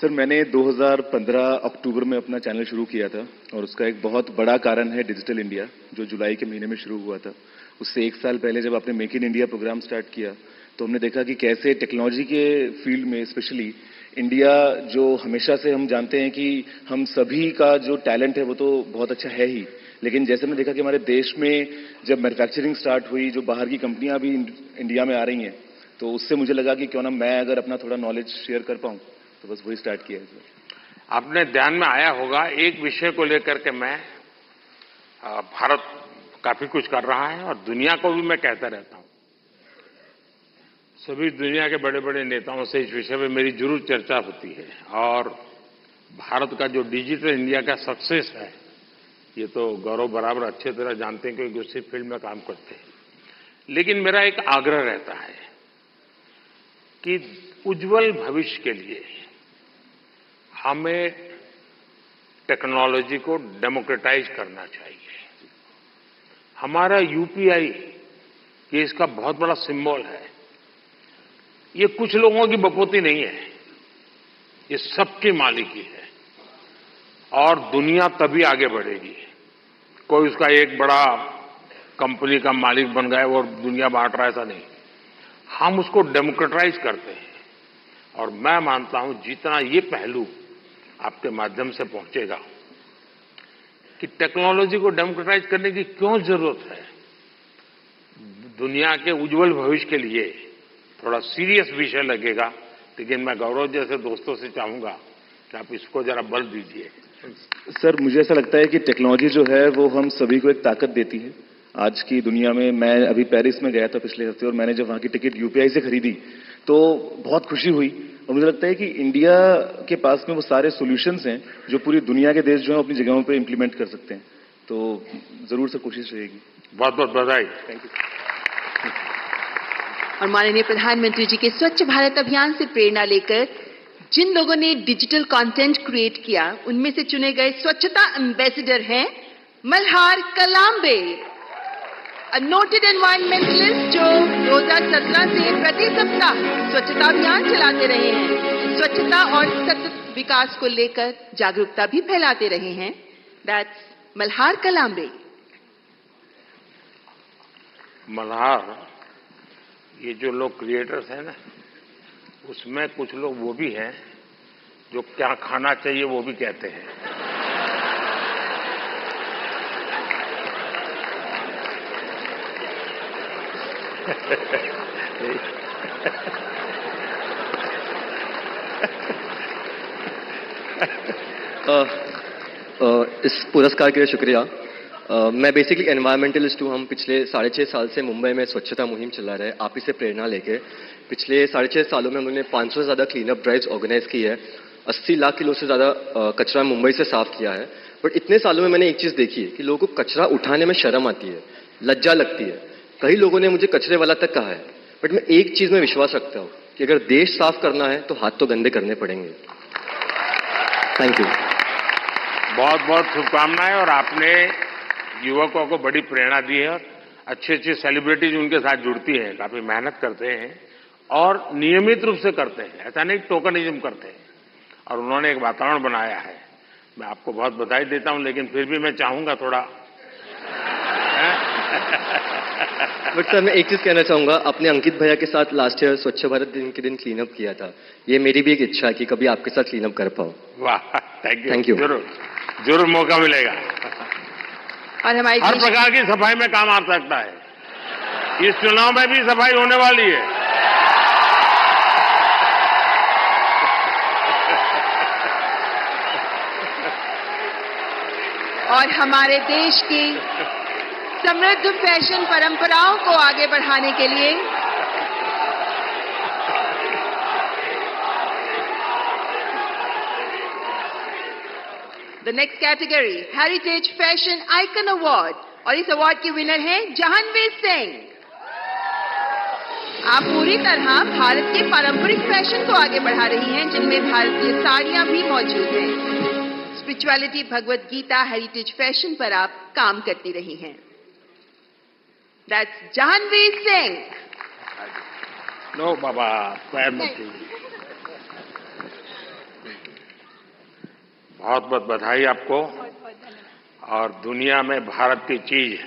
सर, मैंने 2015 अक्टूबर में अपना चैनल शुरू किया था, और उसका एक बहुत बड़ा कारण है डिजिटल इंडिया, जो जुलाई के महीने में शुरू हुआ था। उससे 1 साल पहले जब आपने make in India programme start किया, तो हमने देखा कि कैसे टेक्नोलॉजी के फील्ड में स्पेशली इंडिया जो हमेशा से हम जानते हैं कि हम सभी का जो टैलेंट है वो तो बहुत अच्छा है ही, लेकिन जैसे मैंने देखा कि हमारे देश में जब मैन्युफैक्चरिंग स्टार्ट हुई, जो बाहर की कंपनियां भी इंडिया में आ रही हैं, तो उससे मुझे लगा कि क्यों ना मैं अगर अपना थोड़ा नॉलेज शेयर कर पाऊं, तो बस वही स्टार्ट किया है। आपने ध्यान में आया होगा, एक विषय को लेकर के मैं भारत काफी कुछ कर रहा है और दुनिया को भी मैं कहता रहता हूं। सभी दुनिया के बड़े बड़े नेताओं से इस विषय में मेरी जरूर चर्चा होती है और भारत का जो डिजिटल इंडिया का सक्सेस है, ये तो गौरव बराबर अच्छे तरह जानते हैं क्योंकि उसी फील्ड में काम करते हैं। लेकिन मेरा एक आग्रह रहता है कि उज्जवल भविष्य के लिए हमें टेक्नोलॉजी को डेमोक्रेटाइज करना चाहिए। हमारा यूपीआई ये इसका बहुत बड़ा सिंबल है। ये कुछ लोगों की बपोती नहीं है, ये सबकी मालिकी है और दुनिया तभी आगे बढ़ेगी। कोई उसका एक बड़ा कंपनी का मालिक बन गया और दुनिया बांट रहा है, ऐसा नहीं। हम उसको डेमोक्रेटाइज करते हैं और मैं मानता हूं जितना ये पहलू आपके माध्यम से पहुंचेगा कि टेक्नोलॉजी को डेमोक्रेटाइज करने की क्यों जरूरत है, दुनिया के उज्जवल भविष्य के लिए थोड़ा सीरियस विषय लगेगा। लेकिन मैं गौरव जैसे दोस्तों से चाहूंगा कि आप इसको जरा बल दीजिए। सर, मुझे ऐसा लगता है कि टेक्नोलॉजी जो है वो हम सभी को एक ताकत देती है आज की दुनिया में। मैं अभी पेरिस में गया था पिछले हफ्ते और मैंने जब वहां की टिकट यूपीआई से खरीदी तो बहुत खुशी हुई और मुझे लगता है कि इंडिया के पास में वो सारे सॉल्यूशंस हैं जो पूरी दुनिया के देश जो है अपनी जगहों पे इंप्लीमेंट कर सकते हैं। तो जरूर से कोशिश रहेगी। बहुत बहुत बधाई। Thank you. और माननीय प्रधानमंत्री जी के स्वच्छ भारत अभियान से प्रेरणा लेकर जिन लोगों ने डिजिटल कंटेंट क्रिएट किया, उनमें से चुने गए स्वच्छता एम्बेसडर हैं मल्हार कलाम्बे, अ नोटेड एनवायरमेंटलिस्ट जो 2017 से प्रति सप्ताह स्वच्छता अभियान चलाते रहे हैं, स्वच्छता और सतत विकास को लेकर जागरूकता भी फैलाते रहे हैं। दैट्स मल्हार कलाम्बे। मल्हार, ये जो लोग क्रिएटर्स हैं ना, उसमें कुछ लोग वो भी हैं जो क्या खाना चाहिए वो भी कहते हैं। इस पुरस्कार के लिए शुक्रिया। मैं बेसिकली एनवायरमेंटलिस्ट हूँ। हम पिछले 6.5 साल से मुंबई में स्वच्छता मुहिम चला रहे हैं, आप ही से प्रेरणा लेके। पिछले 6.5 सालों में हमने 500 से ज्यादा क्लीनअप ड्राइव्स ऑर्गेनाइज की है, 80 लाख किलो से ज्यादा कचरा मुंबई से साफ किया है। बट इतने सालों में मैंने एक चीज देखी है कि लोगों को कचरा उठाने में शर्म आती है, लज्जा लगती है। कई लोगों ने मुझे कचरे वाला तक कहा है, बट मैं एक चीज में विश्वास रखता हूँ कि अगर देश साफ करना है तो हाथ तो गंदे करने पड़ेंगे। Thank you. बहुत बहुत शुभकामनाएं। और आपने युवकों को बड़ी प्रेरणा दी है। अच्छी अच्छी सेलिब्रिटीज उनके साथ जुड़ती हैं, काफी मेहनत करते हैं और नियमित रूप से करते हैं, ऐसा नहीं टोकनिज्म करते हैं। और उन्होंने एक वातावरण बनाया है। मैं आपको बहुत बधाई देता हूं, लेकिन फिर भी मैं चाहूंगा थोड़ा। बट सर, मैं एक चीज कहना चाहूंगा, आपने अंकित भैया के साथ लास्ट ईयर स्वच्छ भारत दिन के दिन क्लीनअप किया था। ये मेरी भी एक इच्छा है कि कभी आपके साथ क्लीनअप कर पाऊं। वाह, थैंक यू। Thank you. जरूर जरूर मौका मिलेगा। और हमारी हर प्रकार की सफाई में काम आ सकता है। इस चुनाव में भी सफाई होने वाली है। और हमारे देश की समृद्ध फैशन परंपराओं को आगे बढ़ाने के लिए the next category heritage fashion icon award, और इस अवार्ड के विनर हैं जहानवीर सिंह। आप पूरी तरह भारत के पारंपरिक फैशन को आगे बढ़ा रही हैं, जिनमें भारतीय साड़ियां भी मौजूद हैं। Spirituality, Bhagavad Gita, heritage fashion पर आप काम करती रही हैं। दैट्स जहानवीर सिंह। नो बाबा, पैर मत छूइए। बहुत बहुत बधाई आपको। और दुनिया में भारत की चीज,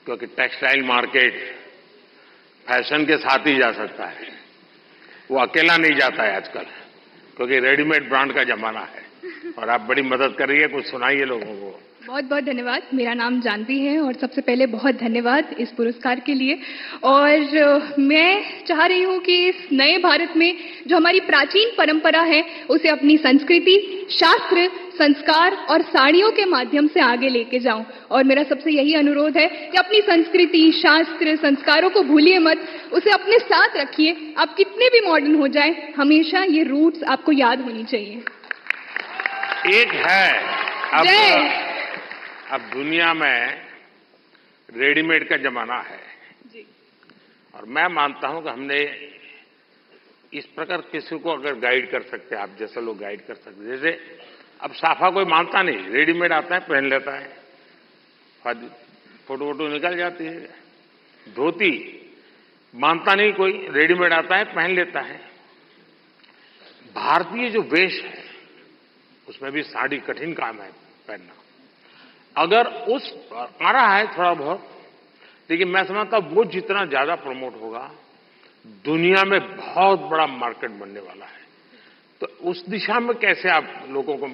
क्योंकि टेक्सटाइल मार्केट फैशन के साथ ही जा सकता है, वो अकेला नहीं जाता है आजकल, क्योंकि रेडीमेड ब्रांड का जमाना है और आप बड़ी मदद कर रही है। कुछ सुनाइए लोगों को। बहुत बहुत धन्यवाद। मेरा नाम जानवी है और सबसे पहले बहुत धन्यवाद इस पुरस्कार के लिए। और मैं चाह रही हूँ कि इस नए भारत में जो हमारी प्राचीन परंपरा है उसे अपनी संस्कृति, शास्त्र, संस्कार और साड़ियों के माध्यम से आगे लेके जाऊं। और मेरा सबसे यही अनुरोध है कि अपनी संस्कृति, शास्त्र, संस्कारों को भूलिए मत, उसे अपने साथ रखिए। आप कितने भी मॉडर्न हो जाएं, हमेशा ये रूट्स आपको याद होनी चाहिए। एक है अब दुनिया में रेडीमेड का जमाना है जी। और मैं मानता हूं कि हमने इस प्रकार किसी को अगर गाइड कर सकते हैं, आप जैसे लोग गाइड कर सकते हैं। जैसे अब साफा कोई मानता नहीं, रेडीमेड आता है पहन लेता है, फोटो वोटो निकल जाती है। धोती मानता नहीं कोई, रेडीमेड आता है पहन लेता है। भारतीय जो वेश है उसमें भी साड़ी कठिन काम है पहनना। अगर उस आ रहा है थोड़ा बहुत, लेकिन मैं समझता हूं वो जितना ज्यादा प्रमोट होगा, दुनिया में बहुत बड़ा मार्केट बनने वाला है। तो उस दिशा में कैसे आप लोगों को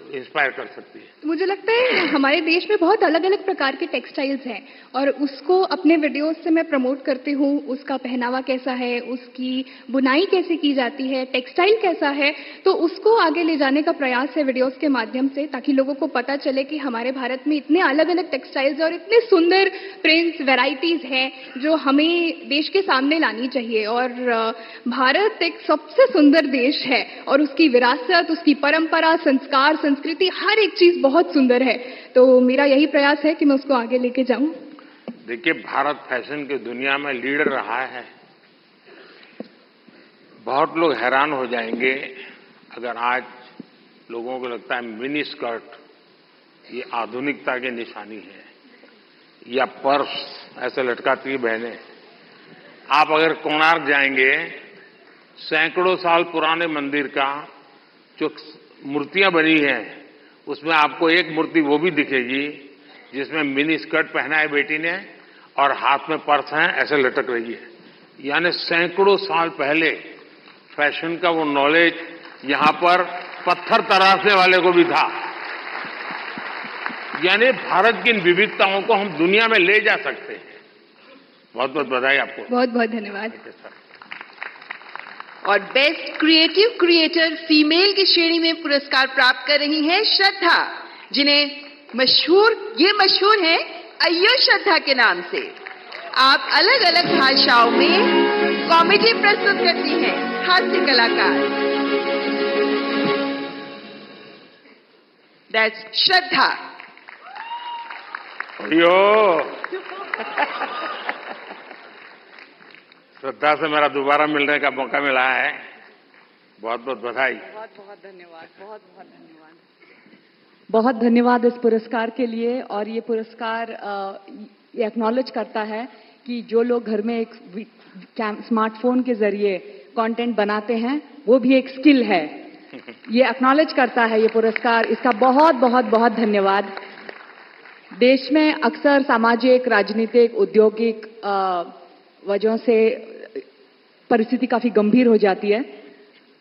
इंस्पायर कर सकती है? मुझे लगता है हमारे देश में बहुत अलग अलग प्रकार के टेक्सटाइल्स हैं और उसको अपने वीडियोस से मैं प्रमोट करती हूँ। उसका पहनावा कैसा है, उसकी बुनाई कैसे की जाती है, टेक्सटाइल कैसा है, तो उसको आगे ले जाने का प्रयास है वीडियोस के माध्यम से, ताकि लोगों को पता चले कि हमारे भारत में इतने अलग अलग टेक्सटाइल्स और इतने सुंदर प्रिंट्स, वेराइटीज हैं जो हमें देश के सामने लानी चाहिए। और भारत एक सबसे सुंदर देश है और उसकी विरासत, उसकी परंपरा, संस्कार, संस्कृति, हर एक चीज बहुत सुंदर है। तो मेरा यही प्रयास है कि मैं उसको आगे लेके जाऊं। देखिए, भारत फैशन की दुनिया में लीडर रहा है। बहुत लोग हैरान हो जाएंगे अगर आज लोगों को लगता है मिनी स्कर्ट ये आधुनिकता की निशानी है, या पर्स ऐसे लटकाती है बहनें। आप अगर कोणार्क जाएंगे, सैकड़ों साल पुराने मंदिर का जो मूर्तियां बनी हैं, उसमें आपको एक मूर्ति वो भी दिखेगी जिसमें मिनी स्कर्ट पहना है बेटी ने और हाथ में पर्स है, ऐसे लटक रही है। यानी सैकड़ों साल पहले फैशन का वो नॉलेज यहां पर पत्थर तराशने वाले को भी था। यानी भारत की इन विविधताओं को हम दुनिया में ले जा सकते हैं। बहुत बहुत बधाई आपको। बहुत बहुत धन्यवाद। और बेस्ट क्रिएटिव क्रिएटर फीमेल की श्रेणी में पुरस्कार प्राप्त कर रही हैं श्रद्धा, जिन्हें मशहूर हैं अय्यो श्रद्धा के नाम से। आप अलग अलग भाषाओं में कॉमेडी प्रस्तुत करती हैं, हास्य कलाकार। दैट्स श्रद्धा। श्रद्धा से मेरा दोबारा मिलने का मौका मिला है। बहुत बहुत बधाई। बहुत बहुत धन्यवाद। बहुत बहुत धन्यवाद। बहुत धन्यवाद इस पुरस्कार के लिए। और ये पुरस्कार ये एक्नॉलेज करता है कि जो लोग घर में एक स्मार्टफोन के जरिए कंटेंट बनाते हैं वो भी एक स्किल है। ये एक्नॉलेज करता है ये पुरस्कार। इसका बहुत बहुत बहुत धन्यवाद। देश में अक्सर सामाजिक, राजनीतिक, औद्योगिक वजहों से परिस्थिति काफी गंभीर हो जाती है।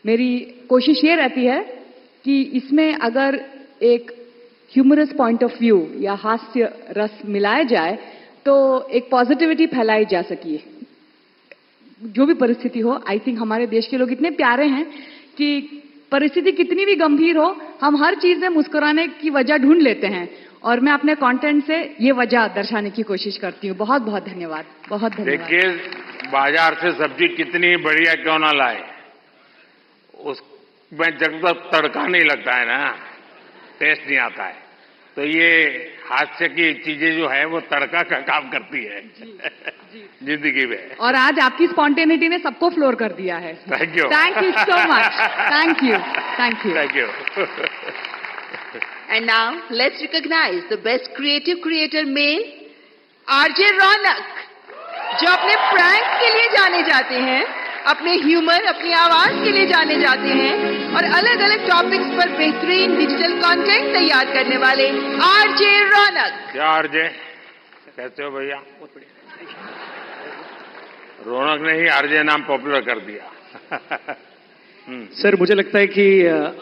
मेरी कोशिश ये रहती है कि इसमें अगर एक ह्यूमरस पॉइंट ऑफ व्यू या हास्य रस मिलाया जाए तो एक पॉजिटिविटी फैलाई जा सकी। जो भी परिस्थिति हो, आई थिंक हमारे देश के लोग इतने प्यारे हैं कि परिस्थिति कितनी भी गंभीर हो, हम हर चीज में मुस्कुराने की वजह ढूंढ लेते हैं। और मैं अपने कंटेंट से ये वजह दर्शाने की कोशिश करती हूँ। बहुत बहुत धन्यवाद। बहुत धन्यवाद। देखिए, बाजार से सब्जी कितनी बढ़िया क्यों ना लाए, उसमें जब तक तड़का नहीं लगता है ना, टेस्ट नहीं आता है। तो ये हास्य की चीजें जो है वो तड़का का काम करती है जिंदगी में। और आज आपकी स्पॉन्टेनिटी ने सबको फ्लोर कर दिया है। Thank you. Thank you so much. Thank you. Thank you. Thank you. And now let's recognize the best creative creator male, RJ Raunak, जो अपने प्रैंक के लिए जाने जाते हैं, अपने ह्यूमर, अपनी आवाज के लिए जाने जाते हैं और अलग अलग टॉपिक्स पर बेहतरीन डिजिटल कंटेंट तैयार करने वाले आरजे रौनक। क्या आरजे, कैसे हो भैया? रौनक ने ही आरजे नाम पॉपुलर कर दिया। सर, मुझे लगता है कि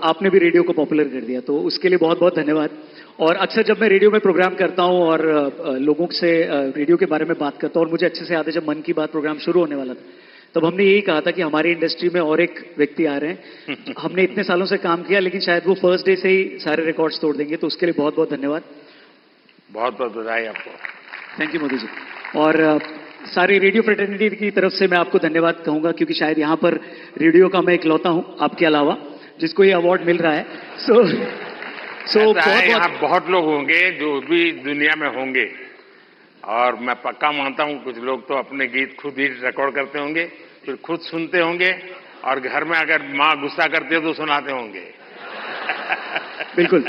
आपने भी रेडियो को पॉपुलर कर दिया, तो उसके लिए बहुत बहुत धन्यवाद। और अक्सर जब मैं रेडियो में प्रोग्राम करता हूं और लोगों से रेडियो के बारे में बात करता हूं, और मुझे अच्छे से याद है जब मन की बात प्रोग्राम शुरू होने वाला था, तब हमने यही कहा था कि हमारी इंडस्ट्री में और एक व्यक्ति आ रहे हैं। हमने इतने सालों से काम किया, लेकिन शायद वो फर्स्ट डे से ही सारे रिकॉर्ड्स तोड़ देंगे, तो उसके लिए बहुत बहुत धन्यवाद। बहुत बहुत बधाई आपको। Thank you Modi ji. और सारी रेडियो फ्रेटर्निटी की तरफ से मैं आपको धन्यवाद कहूंगा, क्योंकि शायद यहां पर रेडियो का मैं इकलौता हूं आपके अलावा जिसको ये अवार्ड मिल रहा है। यहाँ बहुत लोग होंगे जो भी दुनिया में होंगे, और मैं पक्का मानता हूं कुछ लोग तो अपने गीत खुद ही रिकॉर्ड करते होंगे, फिर खुद सुनते होंगे, और घर में अगर माँ गुस्सा करती है तो सुनाते होंगे। बिल्कुल।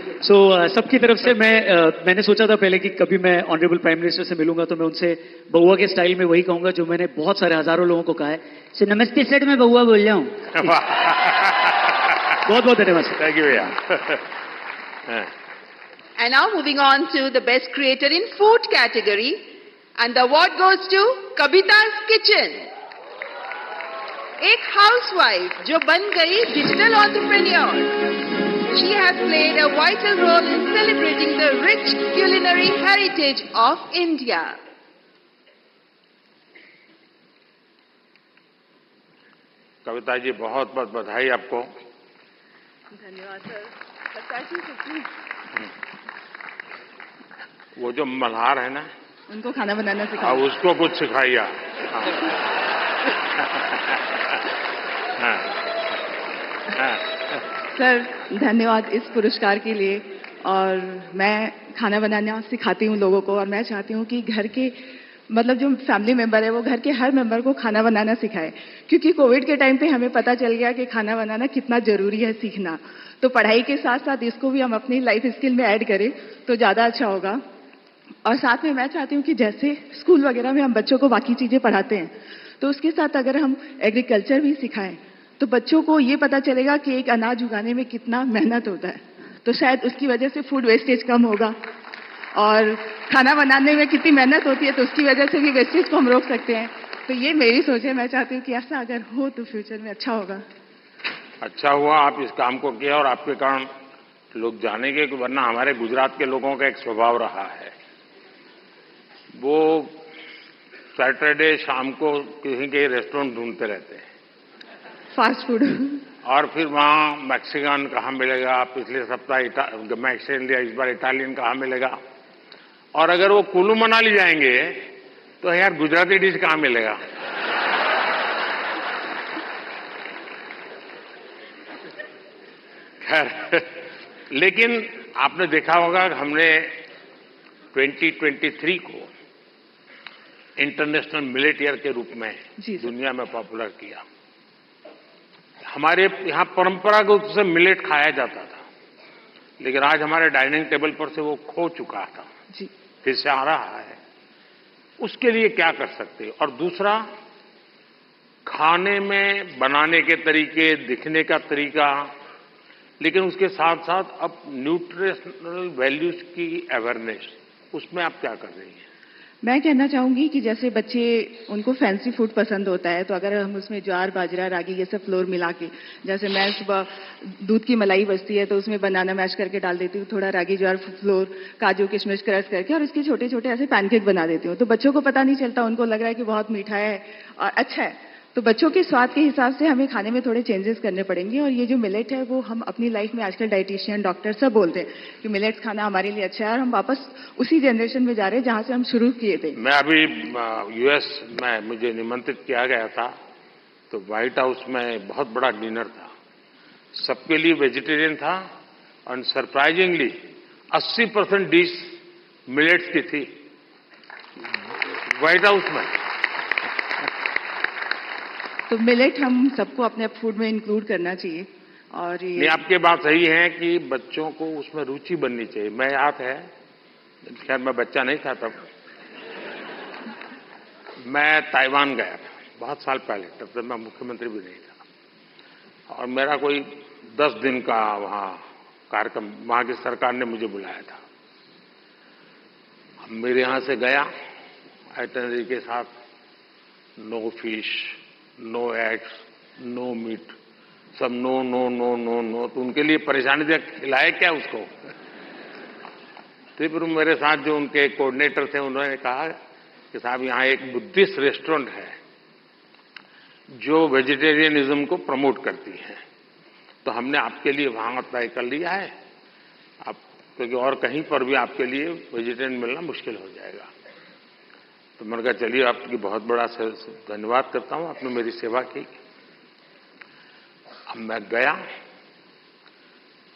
सबकी तरफ से मैंने सोचा था पहले कि कभी मैं ऑनरेबल प्राइम मिनिस्टर से मिलूंगा तो मैं उनसे बउआ के स्टाइल में वही कहूंगा जो मैंने बहुत सारे हजारों लोगों को कहा है, सो नमस्ते सर, मैं बउआ बोल रहा हूँ। बहुत बहुत धन्यवाद सर। थैंक यू भैया। And now moving on to the best creator in food category, and the award goes to Kabita's Kitchen. एक हाउसवाइफ जो बन गई digital entrepreneur. She has played a vital role in celebrating the rich culinary heritage of India. Kavita ji, बहुत बहुत बधाई आपको। धन्यवाद sir. वो जो मल्हार है ना, उनको खाना बनाना सिखाओ। उसको कुछ सिखाइए। सर, धन्यवाद इस पुरस्कार के लिए। और मैं खाना बनाना सिखाती हूँ लोगों को, और मैं चाहती हूँ कि घर के मतलब जो फैमिली मेंबर है वो घर के हर मेंबर को खाना बनाना सिखाए, क्योंकि कोविड के टाइम पे हमें पता चल गया कि खाना बनाना कितना जरूरी है सीखना। तो पढ़ाई के साथ साथ इसको भी हम अपनी लाइफ स्किल में ऐड करें तो ज्यादा अच्छा होगा। और साथ में मैं चाहती हूँ कि जैसे स्कूल वगैरह में हम बच्चों को बाकी चीजें पढ़ाते हैं, तो उसके साथ अगर हम एग्रीकल्चर भी सिखाएं तो बच्चों को ये पता चलेगा कि एक अनाज उगाने में कितना मेहनत होता है। तो शायद उसकी वजह से फूड वेस्टेज कम होगा, और खाना बनाने में कितनी मेहनत होती है तो उसकी वजह से भी वेस्टेज को हम रोक सकते हैं। तो ये मेरी सोच है। मैं चाहती हूँ कि ऐसा अगर हो तो फ्यूचर में अच्छा होगा। अच्छा हुआ आप इस काम को किया, और आपके कारण लोग जानेंगे, कि वरना हमारे गुजरात के लोगों का एक स्वभाव रहा है, वो सैटरडे शाम को कहीं के रेस्टोरेंट ढूंढते रहते हैं, फास्ट फूड, और फिर वहाँ मैक्सिकन कहाँ मिलेगा, पिछले सप्ताह मैक्सिकन लिया, इस बार इटालियन कहाँ मिलेगा। और अगर वो कुल्लू मनाली जाएंगे तो यार गुजराती डिश कहाँ मिलेगा। खैर, लेकिन आपने देखा होगा कि हमने 2023 को इंटरनेशनल मिलेट ईयर के रूप में दुनिया में पॉपुलर किया। हमारे यहाँ परंपरागत रूप से मिलेट खाया जाता था, लेकिन आज हमारे डाइनिंग टेबल पर से वो खो चुका था, फिर से आ रहा है। उसके लिए क्या कर सकते हैं? और दूसरा, खाने में बनाने के तरीके, दिखने का तरीका, लेकिन उसके साथ साथ अब न्यूट्रिशनल वैल्यूज की अवेयरनेस, उसमें आप क्या कर रही हैं? मैं कहना चाहूंगी कि जैसे बच्चे, उनको फैंसी फूड पसंद होता है, तो अगर हम उसमें ज्वार, बाजरा, रागी ये सब फ्लोर मिला के, जैसे मैं सुबह दूध की मलाई बचती है तो उसमें बनाना मैश करके डाल देती हूँ, थोड़ा रागी, ज्वार, फ्लोर, काजू, किशमिश क्रश करके, और इसके छोटे छोटे ऐसे पैनकेक बना देती हूँ। तो बच्चों को पता नहीं चलता, उनको लग रहा है कि बहुत मीठा है और अच्छा है। तो बच्चों के स्वाद के हिसाब से हमें खाने में थोड़े चेंजेस करने पड़ेंगे। और ये जो मिलेट है वो हम अपनी लाइफ में आजकल डाइटिशियन, डॉक्टर सब बोलते हैं कि मिलेट्स खाना हमारे लिए अच्छा है, और हम वापस उसी जनरेशन में जा रहे हैं जहां से हम शुरू किए थे। मैं अभी यूएस में, मुझे निमंत्रित किया गया था, तो व्हाइट हाउस में बहुत बड़ा डिनर था, सबके लिए वेजिटेरियन था, और सरप्राइजिंगली 80% डिश मिलेट्स की थी व्हाइट हाउस में। तो मिलेट हम सबको अपने फूड में इंक्लूड करना चाहिए। और ये आपकी बात सही है कि बच्चों को उसमें रुचि बननी चाहिए। मैं याद है, खैर मैं बच्चा नहीं था तब, मैं ताइवान गया था बहुत साल पहले, तब तक मैं मुख्यमंत्री भी नहीं था, और मेरा कोई 10 दिन का वहाँ कार्यक्रम, वहाँ की सरकार ने मुझे बुलाया था। मेरे यहाँ से गया आइटनरी के साथ, no fish, no eggs, no meat, सब no no no no no. तो उनके लिए परेशानी थी, खिलाए क्या उसको। तो फिर मेरे साथ जो उनके कोऑर्डिनेटर थे उन्होंने कहा कि साहब यहाँ एक बुद्धिस्ट रेस्टोरेंट है जो वेजिटेरियनिज्म को प्रमोट करती है, तो हमने आपके लिए वहां तय कर लिया है, आप क्योंकि और कहीं पर भी आपके लिए वेजिटेरियन मिलना मुश्किल हो जाएगा। तो मैंने कहा चलिए आपकी बहुत बड़ा धन्यवाद करता हूं, आपने मेरी सेवा की। अब मैं गया,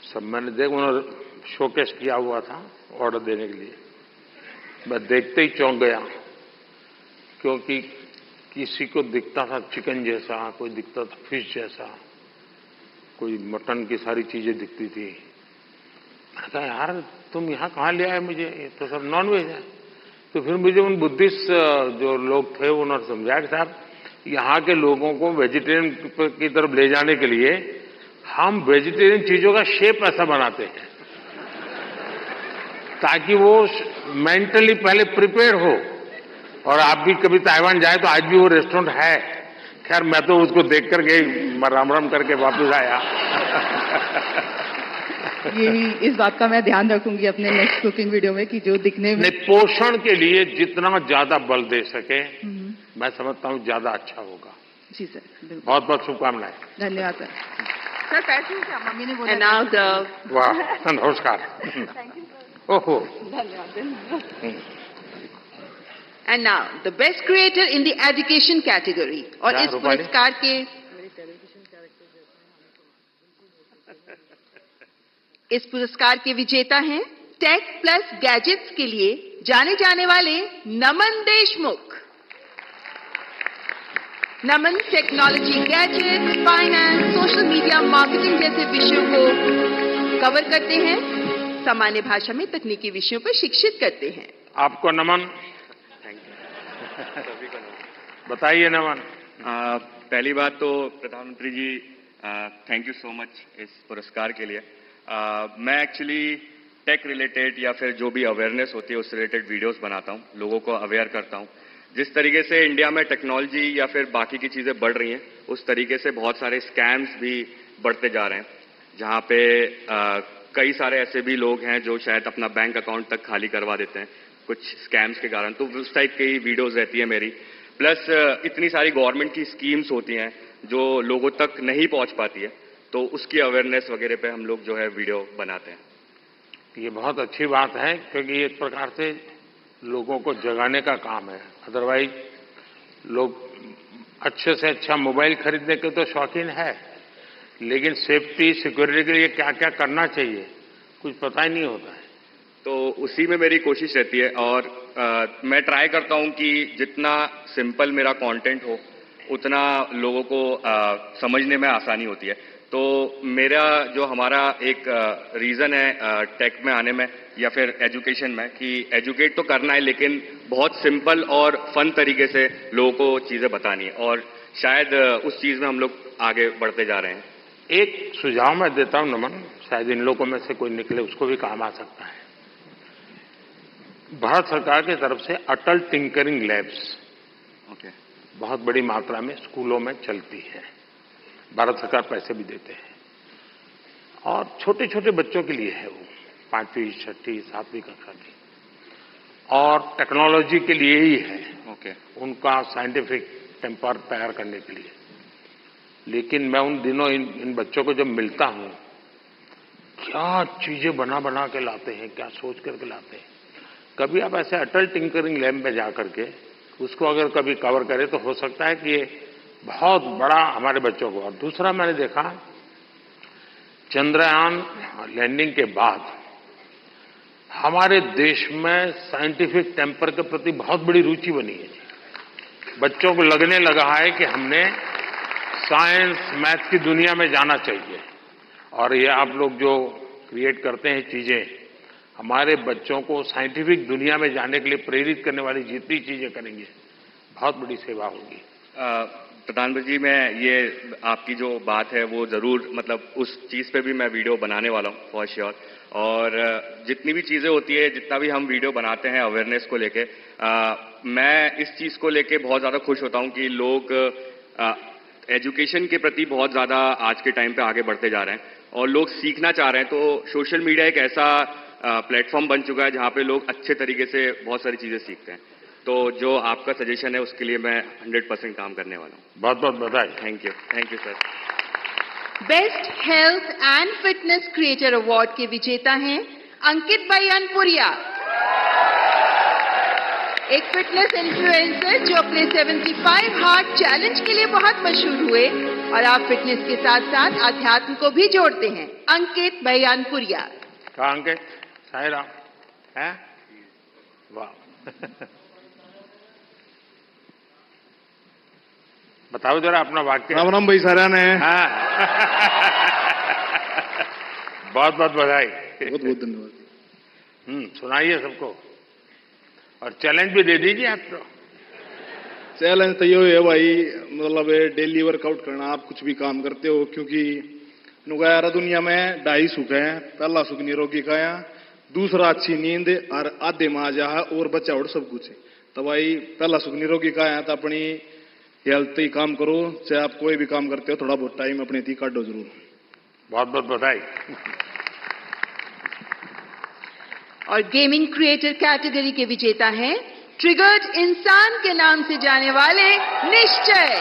सब मैंने देख, उन्होंने शोकेस किया हुआ था ऑर्डर देने के लिए। मैं देखते ही चौंक गया, क्योंकि किसी को दिखता था चिकन जैसा, कोई दिखता था फिश जैसा, कोई मटन की सारी चीजें दिखती थी। मैंने कहा यार तुम यहाँ कहाँ ले आए मुझे, ये तो सब नॉनवेज है। तो फिर मुझे उन बुद्धिस्ट जो लोग थे उन्होंने समझाया कि साहब यहाँ के लोगों को वेजिटेरियन की तरफ ले जाने के लिए हम वेजिटेरियन चीजों का शेप ऐसा बनाते हैं ताकि वो मेंटली पहले प्रिपेयर हो। और आप भी कभी ताइवान जाए तो आज भी वो रेस्टोरेंट है। खैर मैं तो उसको देख करके राम राम करके वापस आया। यही इस बात का मैं ध्यान रखूंगी अपने नेक्स्ट कुकिंग वीडियो में कि जो दिखने में पोषण के लिए जितना ज्यादा बल दे सके मैं समझता हूँ ज्यादा अच्छा होगा। जी सर, बहुत बहुत शुभकामनाएं। धन्यवाद सर। सर पैसे क्या मम्मी ने बोला? And now the वाह नमस्कार। ओहो धन्यवाद। And now the best creator in the education category और इस पुरस्कार के विजेता हैं टेक प्लस गैजेट्स के लिए जाने जाने वाले Naman Deshmukh. Naman technology, gadgets, finance, social media, marketing जैसे विषयों को कवर करते हैं, सामान्य भाषा में तकनीकी विषयों पर शिक्षित करते हैं। आपको नमन। बताइए नमन। पहली बात तो प्रधानमंत्री जी थैंक यू सो मच इस पुरस्कार के लिए। मैं एक्चुअली टेक रिलेटेड या फिर जो भी अवेयरनेस होती है उस रिलेटेड वीडियोस बनाता हूं, लोगों को अवेयर करता हूं। जिस तरीके से इंडिया में टेक्नोलॉजी या फिर बाकी की चीजें बढ़ रही हैं उस तरीके से बहुत सारे स्कैम्स भी बढ़ते जा रहे हैं, जहां पे कई सारे ऐसे भी लोग हैं जो शायद अपना बैंक अकाउंट तक खाली करवा देते हैं कुछ स्कैम्स के कारण। तो उस टाइप की वीडियोस रहती है मेरी। प्लस इतनी सारी गवर्नमेंट की स्कीम्स होती हैं जो लोगों तक नहीं पहुंच पाती है, तो उसकी अवेयरनेस वगैरह पे हम लोग जो है वीडियो बनाते हैं। ये बहुत अच्छी बात है क्योंकि एक प्रकार से लोगों को जगाने का काम है। अदरवाइज लोग अच्छे से अच्छा मोबाइल खरीदने के तो शौकीन है, लेकिन सेफ्टी सिक्योरिटी के लिए क्या क्या करना चाहिए कुछ पता ही नहीं होता है। तो उसी में मेरी कोशिश रहती है और मैं ट्राई करता हूं कि जितना सिंपल मेरा कंटेंट हो उतना लोगों को समझने में आसानी होती है। तो मेरा जो हमारा एक रीजन है टेक में आने में या फिर एजुकेशन में कि एजुकेट तो करना है लेकिन बहुत सिंपल और फन तरीके से लोगों को चीजें बतानी है, और शायद उस चीज में हम लोग आगे बढ़ते जा रहे हैं। एक सुझाव मैं देता हूं नमन, शायद इन लोगों में से कोई निकले उसको भी काम आ सकता है। भारत सरकार की तरफ से अटल टिंकरिंग लैब्स बहुत बड़ी मात्रा में स्कूलों में चलती है। भारत सरकार पैसे भी देते हैं और छोटे छोटे बच्चों के लिए है, वो 5वीं 6वीं 7वीं कक्षा की, और टेक्नोलॉजी के लिए ही है। उनका साइंटिफिक टेम्पर तैयार करने के लिए। लेकिन मैं उन दिनों इन बच्चों को जब मिलता हूं, क्या चीजें बना बना के लाते हैं, क्या सोच करके लाते हैं। कभी आप ऐसे अटल टिंकरिंग लैब में जाकर के उसको अगर कभी कवर करें तो हो सकता है कि ये बहुत बड़ा हमारे बच्चों को। और दूसरा मैंने देखा चंद्रयान लैंडिंग के बाद हमारे देश में साइंटिफिक टेम्पर के प्रति बहुत बड़ी रुचि बनी है। बच्चों को लगने लगा है कि हमने साइंस मैथ की दुनिया में जाना चाहिए। और ये आप लोग जो क्रिएट करते हैं चीजें, हमारे बच्चों को साइंटिफिक दुनिया में जाने के लिए प्रेरित करने वाली जितनी चीजें करेंगे बहुत बड़ी सेवा होगी। प्रधानमंत्री जी, मैं ये आपकी जो बात है वो जरूर मतलब उस चीज पे भी मैं वीडियो बनाने वाला हूँ फॉर श्योर। और जितनी भी चीजें होती है, जितना भी हम वीडियो बनाते हैं अवेयरनेस को लेके, मैं इस चीज को लेके बहुत ज्यादा खुश होता हूँ कि लोग एजुकेशन के प्रति बहुत ज्यादा आज के टाइम पे आगे बढ़ते जा रहे हैं और लोग सीखना चाह रहे हैं। तो सोशल मीडिया एक ऐसा प्लेटफॉर्म बन चुका है जहां पे लोग अच्छे तरीके से बहुत सारी चीजें सीखते हैं। तो जो आपका सजेशन है उसके लिए मैं 100% काम करने वाला हूँ। बहुत बहुत बधाई। Thank you sir. Best health and fitness creator award के विजेता हैं अंकित भाई अनपुरिया, एक फिटनेस इन्फ्लुएंसर जो अपने 75 हार्ट चैलेंज के लिए बहुत मशहूर हुए और आप फिटनेस के साथ साथ अध्यात्म को भी जोड़ते हैं। अंकित भाई अनपुरिया। कहा अंकित? साई राम है? वाह। बताओ जरा अपना वाक्य। राम राम भाई सारा ने। हाँ। बहुत बहुत बधाई। बहुत बहुत धन्यवाद। सुनाइए सबको और चैलेंज भी दे दीजिए आप। तो चैलेंज तो ये है भाई, मतलब डेली वर्कआउट करना। आप कुछ भी काम करते हो, क्योंकि नुगारा दुनिया में 2.5 सुख है। पहला सुख निरोगी काया, दूसरा अच्छी नींद और आधे माँ जहा और बच्चा और सब कुछ है। तो भाई पहला सुख निरोगी काया, तो अपनी हेल्थ ही काम करो। चाहे आप कोई भी काम करते हो, थोड़ा बहुत टाइम अपने थी काटो जरूर। बहुत बहुत बधाई। और गेमिंग क्रिएटर कैटेगरी के विजेता हैं ट्रिगर्ड इंसान के नाम से जाने वाले निश्चय।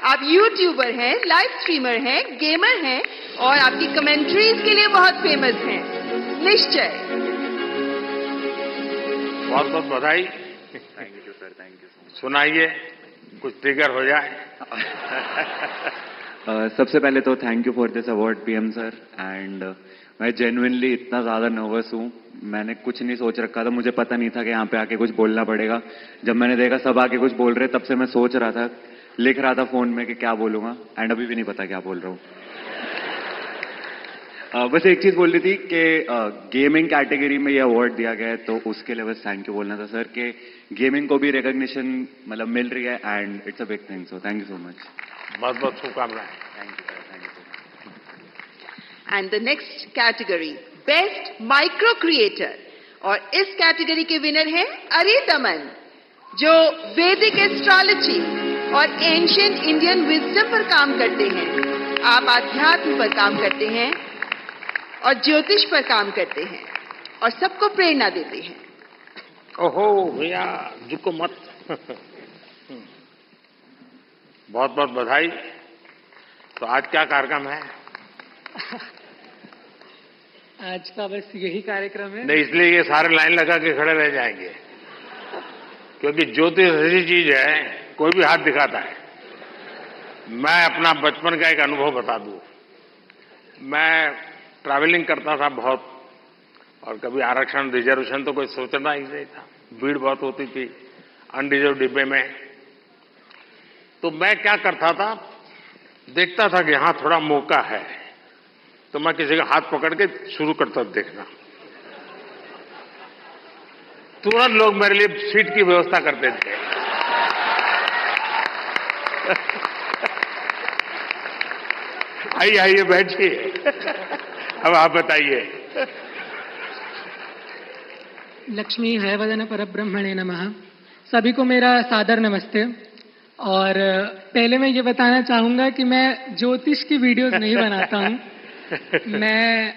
आप यूट्यूबर हैं, लाइव स्ट्रीमर हैं, गेमर हैं और आपकी कमेंट्रीज के लिए बहुत फेमस हैं। निश्चय, बहुत बहुत बधाई। Thank you sir, thank you. सुनाइए, कुछ ट्रिगर हो जाए। सबसे पहले तो thank you for this award PM sir. And मैं जेन्युइनली इतना ज्यादा नर्वस हूँ, मैंने कुछ नहीं सोच रखा था। मुझे पता नहीं था कि यहाँ पे आके कुछ बोलना पड़ेगा। जब मैंने देखा सब आके कुछ बोल रहे, तब से मैं सोच रहा था, लिख रहा था फोन में कि क्या बोलूंगा। एंड अभी भी नहीं पता क्या बोल रहा हूँ। बस एक चीज बोल रही थी कि गेमिंग कैटेगरी में ये अवार्ड दिया गया है, तो उसके लिए बस थैंक यू बोलना था सर कि गेमिंग को भी रिकॉग्निशन मतलब मिल रही है and it's a big thing. So thank you so much. बहुत बहुत शुभकामनाएं। Thank you sir, thank you. And the next category best micro creator, और इस कैटेगरी के विनर हैं अरित अमन, जो वैदिक एस्ट्रोलॉजी और एंशिएंट इंडियन विजडम पर काम करते हैं। आप आध्यात्म पर काम करते हैं और ज्योतिष पर काम करते हैं और सबको प्रेरणा देते हैं। ओहो भैया, झुको मत। बहुत बहुत बधाई। तो आज क्या कार्यक्रम है? आज का बस यही कार्यक्रम है। नहीं, इसलिए ये सारे लाइन लगा के खड़े रह जाएंगे, क्योंकि ज्योतिष ऐसी चीज है, कोई भी हाथ दिखाता है। मैं अपना बचपन का एक अनुभव बता दूं। मैं ट्रैवलिंग करता था बहुत, और कभी आरक्षण रिजर्वेशन तो कोई सोचना ही नहीं था। भीड़ बहुत होती थी अनरिजर्व डिब्बे में। तो मैं क्या करता था, देखता था कि यहां थोड़ा मौका है, तो मैं किसी का हाथ पकड़ के शुरू करता देखना। तुरंत लोग मेरे लिए सीट की व्यवस्था करते थे। आइए आइए बैठिए। अब आप बताइए। लक्ष्मी हयवदन परब्रह्मणे नमः। सभी को मेरा सादर नमस्ते। और पहले मैं ये बताना चाहूंगा कि मैं ज्योतिष की वीडियोस नहीं बनाता हूं। मैं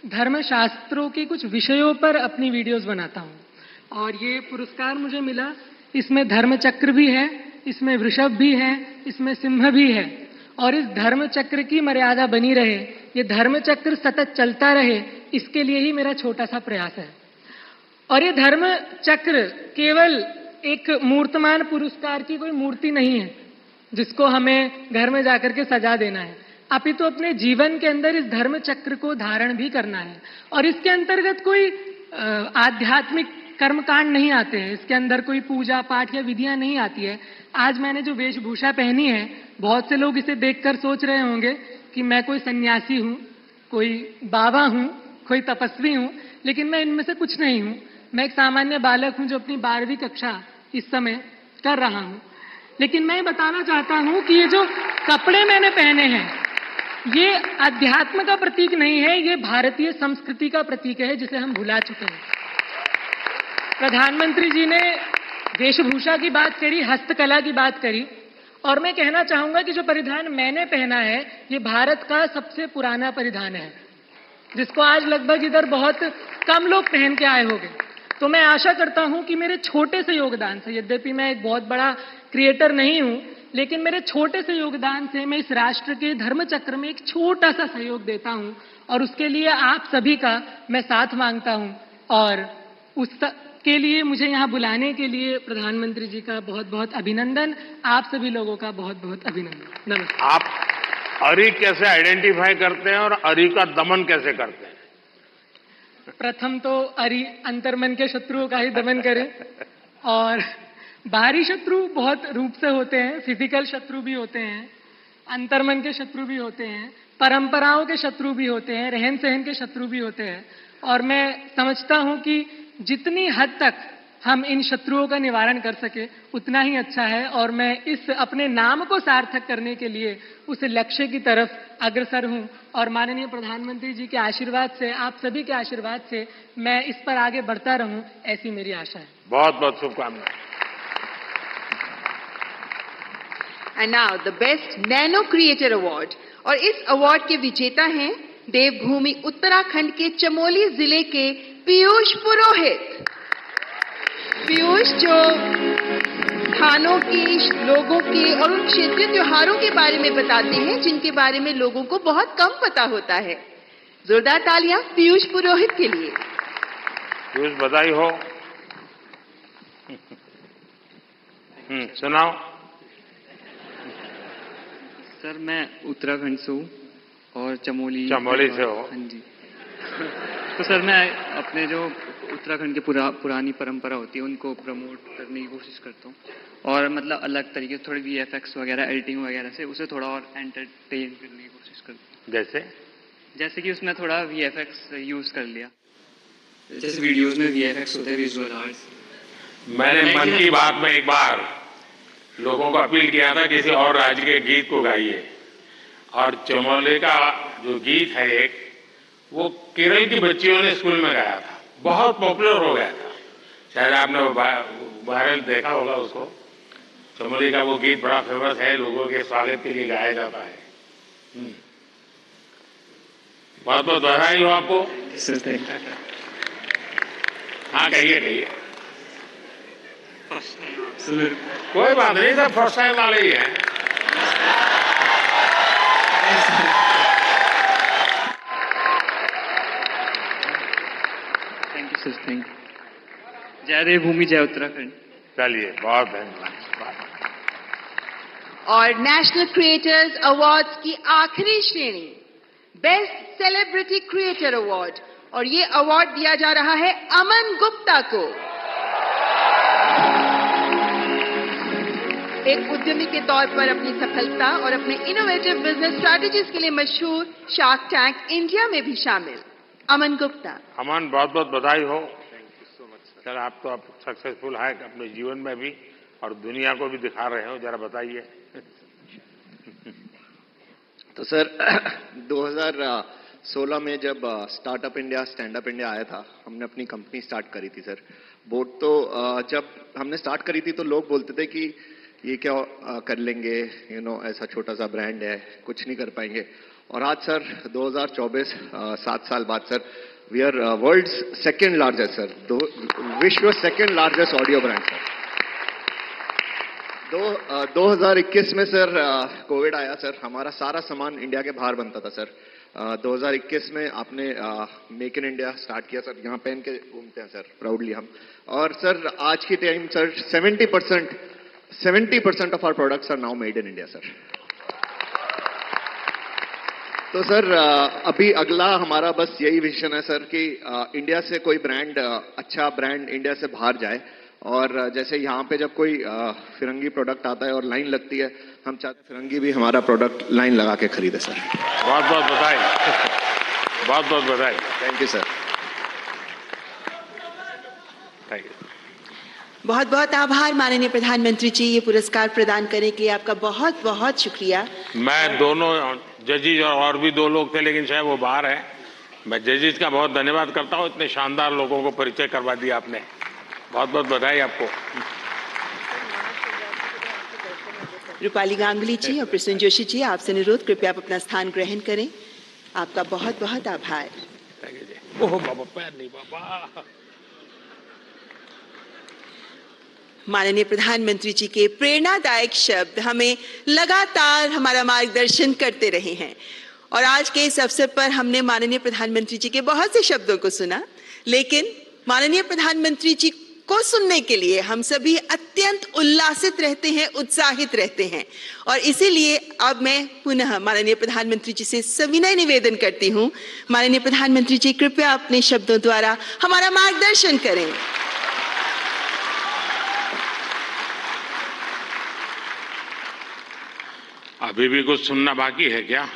धर्मशास्त्रों के कुछ विषयों पर अपनी वीडियोस बनाता हूं। और ये पुरस्कार मुझे मिला, इसमें धर्मचक्र भी है, इसमें वृषभ भी है, इसमें सिंह भी है। और इस धर्मचक्र की मर्यादा बनी रहे, ये धर्मचक्र सतत चलता रहे, इसके लिए ही मेरा छोटा सा प्रयास है। और ये धर्मचक्र केवल एक मूर्तमान पुरस्कार की कोई मूर्ति नहीं है जिसको हमें घर में जाकर के सजा देना है। अपितु अपने जीवन के अंदर इस धर्मचक्र को धारण भी करना है। और इसके अंतर्गत कोई आध्यात्मिक कर्मकांड नहीं आते हैं, इसके अंदर कोई पूजा पाठ या विधियां नहीं आती है। आज मैंने जो वेशभूषा पहनी है, बहुत से लोग इसे देखकर सोच रहे होंगे कि मैं कोई सन्यासी हूं, कोई बाबा हूं, कोई तपस्वी हूं, लेकिन मैं इनमें से कुछ नहीं हूं। मैं एक सामान्य बालक हूं जो अपनी 12वीं कक्षा इस समय कर रहा हूं। लेकिन मैं बताना चाहता हूं कि ये जो कपड़े मैंने पहने हैं, ये अध्यात्म का प्रतीक नहीं है, ये भारतीय संस्कृति का प्रतीक है जिसे हम भुला चुके हैं। प्रधानमंत्री जी ने वेशभूषा की बात करी, हस्तकला की बात करी, और मैं कहना चाहूंगा कि जो परिधान मैंने पहना है ये भारत का सबसे पुराना परिधान है, जिसको आज लगभग इधर बहुत कम लोग पहन के आए होंगे। तो मैं आशा करता हूं कि मेरे छोटे से योगदान से, यद्यपि मैं एक बहुत बड़ा क्रिएटर नहीं हूं, लेकिन मेरे छोटे से योगदान से मैं इस राष्ट्र के धर्म चक्र में एक छोटा सा सहयोग देता हूं, और उसके लिए आप सभी का मैं साथ मांगता हूं। और उसके लिए मुझे यहाँ बुलाने के लिए प्रधानमंत्री जी का बहुत बहुत अभिनंदन, आप सभी लोगों का बहुत बहुत अभिनंदन। नमस्कार। आप अरी कैसे आइडेंटिफाई करते हैं और अरी का दमन कैसे करते हैं? प्रथम तो अरी अंतर्मन के शत्रुओं का ही दमन करें, और बाहरी शत्रु बहुत रूप से होते हैं, फिजिकल शत्रु भी होते हैं, अंतर्मन के शत्रु भी होते हैं, परंपराओं के शत्रु भी होते हैं, रहन सहन के शत्रु भी होते हैं। और मैं समझता हूं कि जितनी हद तक हम इन शत्रुओं का निवारण कर सके उतना ही अच्छा है, और मैं इस अपने नाम को सार्थक करने के लिए उस लक्ष्य की तरफ अग्रसर हूं। और माननीय प्रधानमंत्री जी के आशीर्वाद से, आप सभी के आशीर्वाद से मैं इस पर आगे बढ़ता रहूं, ऐसी मेरी आशा है। बहुत बहुत शुभकामनाएं। And now the best nano creator award, और इस अवार्ड के विजेता हैं देवभूमि उत्तराखंड के चमोली जिले के पीयूष पुरोहित। पीयूष जो स्थानों की, लोगों की और उन क्षेत्रीय त्योहारों के बारे में बताते हैं जिनके बारे में लोगों को बहुत कम पता होता है। जोरदार तालियां पीयूष पुरोहित के लिए। पीयूष, बधाई हो। सुनाओ। सर, मैं उत्तराखंड से हूँ और चमोली से हो? हाँ जी। तो सर, मैं अपने जो उत्तराखंड की पुरानी परंपरा होती है उनको प्रमोट करने की कोशिश करता हूँ, और मतलब अलग तरीके से थोड़ी VFX वगैरह, एडिटिंग वगैरह से उसे थोड़ा और एंटरटेन करने की कोशिश करता हूँ। जैसे कि उसमें थोड़ा VFX यूज कर लिया, जैसे वीडियोस में VFX होते हैं, विजुअल आर्ट्स। मैंने मन की बात में एक बार लोगों को अपील किया था किसी और राज्य के गीत को गाइए, और चमोली का जो गीत है एक, वो केरल की बच्चियों ने स्कूल में गाया था, बहुत पॉपुलर हो गया था। शायद आपने वायरल देखा होगा उसको। चमोली का वो गीत बड़ा फेमस है, लोगों के स्वागत के लिए गाया जाता है। बहुत बहुत बधाई हो आपको। हाँ, कहिए। कोई बात नहीं, सब फर्स्ट टाइम वाले ही हैं। Thank you sir, thank you. जय देवभूमि, जय उत्तराखंड। चलिए, बहुत धन्यवाद। और नेशनल क्रिएटर्स अवार्ड्स की आखिरी श्रेणी, बेस्ट सेलिब्रिटी क्रिएटर अवार्ड, और ये अवार्ड दिया जा रहा है अमन गुप्ता को। एक उद्यमी के तौर पर अपनी सफलता और अपने इनोवेटिव बिजनेस स्ट्रैटेजीज के लिए मशहूर शार्क टैंक इंडिया में भी शामिल अमन गुप्ता। अमन, बहुत बहुत बधाई हो। सर, आप तो अब सक्सेसफुल है अपने जीवन में भी और दुनिया को भी दिखा रहे हो, जरा बताइए। तो सर 2016 में जब startup India, stand up India आया था, हमने अपनी कंपनी स्टार्ट करी थी सर। बोट तो जब हमने स्टार्ट करी थी तो लोग बोलते थे कि ये क्या कर लेंगे, ऐसा छोटा सा ब्रांड है, कुछ नहीं कर पाएंगे। और आज सर 2024, 7 साल बाद sir, we are world's second largest sir, विश्व second largest audio brand sir. 2021 में सर कोविड आया सर, हमारा सारा सामान इंडिया के बाहर बनता था सर। 2021 में आपने मेक इन इंडिया स्टार्ट किया सर, यहाँ पहन के घूमते हैं सर प्राउडली हम। और सर आज की time sir 70% of our products are now made in India sir. तो सर अभी अगला हमारा बस यही विजन है सर कि इंडिया से कोई ब्रांड, अच्छा ब्रांड इंडिया से बाहर जाए। और जैसे यहाँ पे जब कोई फिरंगी प्रोडक्ट आता है और लाइन लगती है, हम चाहते फिरंगी भी हमारा प्रोडक्ट लाइन लगा के खरीदे सर। बहुत बहुत बधाई। बहुत बहुत बधाई। Thank you sir. Thank you. बहुत बहुत आभार माननीय प्रधानमंत्री जी, ये पुरस्कार प्रदान करने के लिए आपका बहुत बहुत शुक्रिया। मैं दोनों जजेज और भी 2 लोग थे, लेकिन शायद वो बाहर है। मैं जजेज का बहुत धन्यवाद करता हूँ, इतने शानदार लोगों को परिचय करवा दिया आपने। बहुत बहुत बधाई आपको। रूपाली गांगुली जी और प्रसून जोशी जी, आपसे अनुरोध कृपया आप अपना स्थान ग्रहण करें। आपका बहुत बहुत आभार। ओह बाबा, पैर नहीं बाबा। माननीय प्रधानमंत्री जी के प्रेरणादायक शब्द हमें लगातार हमारा मार्गदर्शन करते रहे हैं और आज के इस अवसर पर हमने माननीय प्रधानमंत्री जी के बहुत से शब्दों को सुना, लेकिन माननीय प्रधानमंत्री जी को सुनने के लिए हम सभी अत्यंत उल्लासित रहते हैं, उत्साहित रहते हैं और इसीलिए अब मैं पुनः माननीय प्रधानमंत्री जी से सविनय निवेदन करती हूं, माननीय प्रधानमंत्री जी कृपया अपने शब्दों द्वारा हमारा मार्गदर्शन करें। अभी भी कुछ सुनना बाकी है क्या?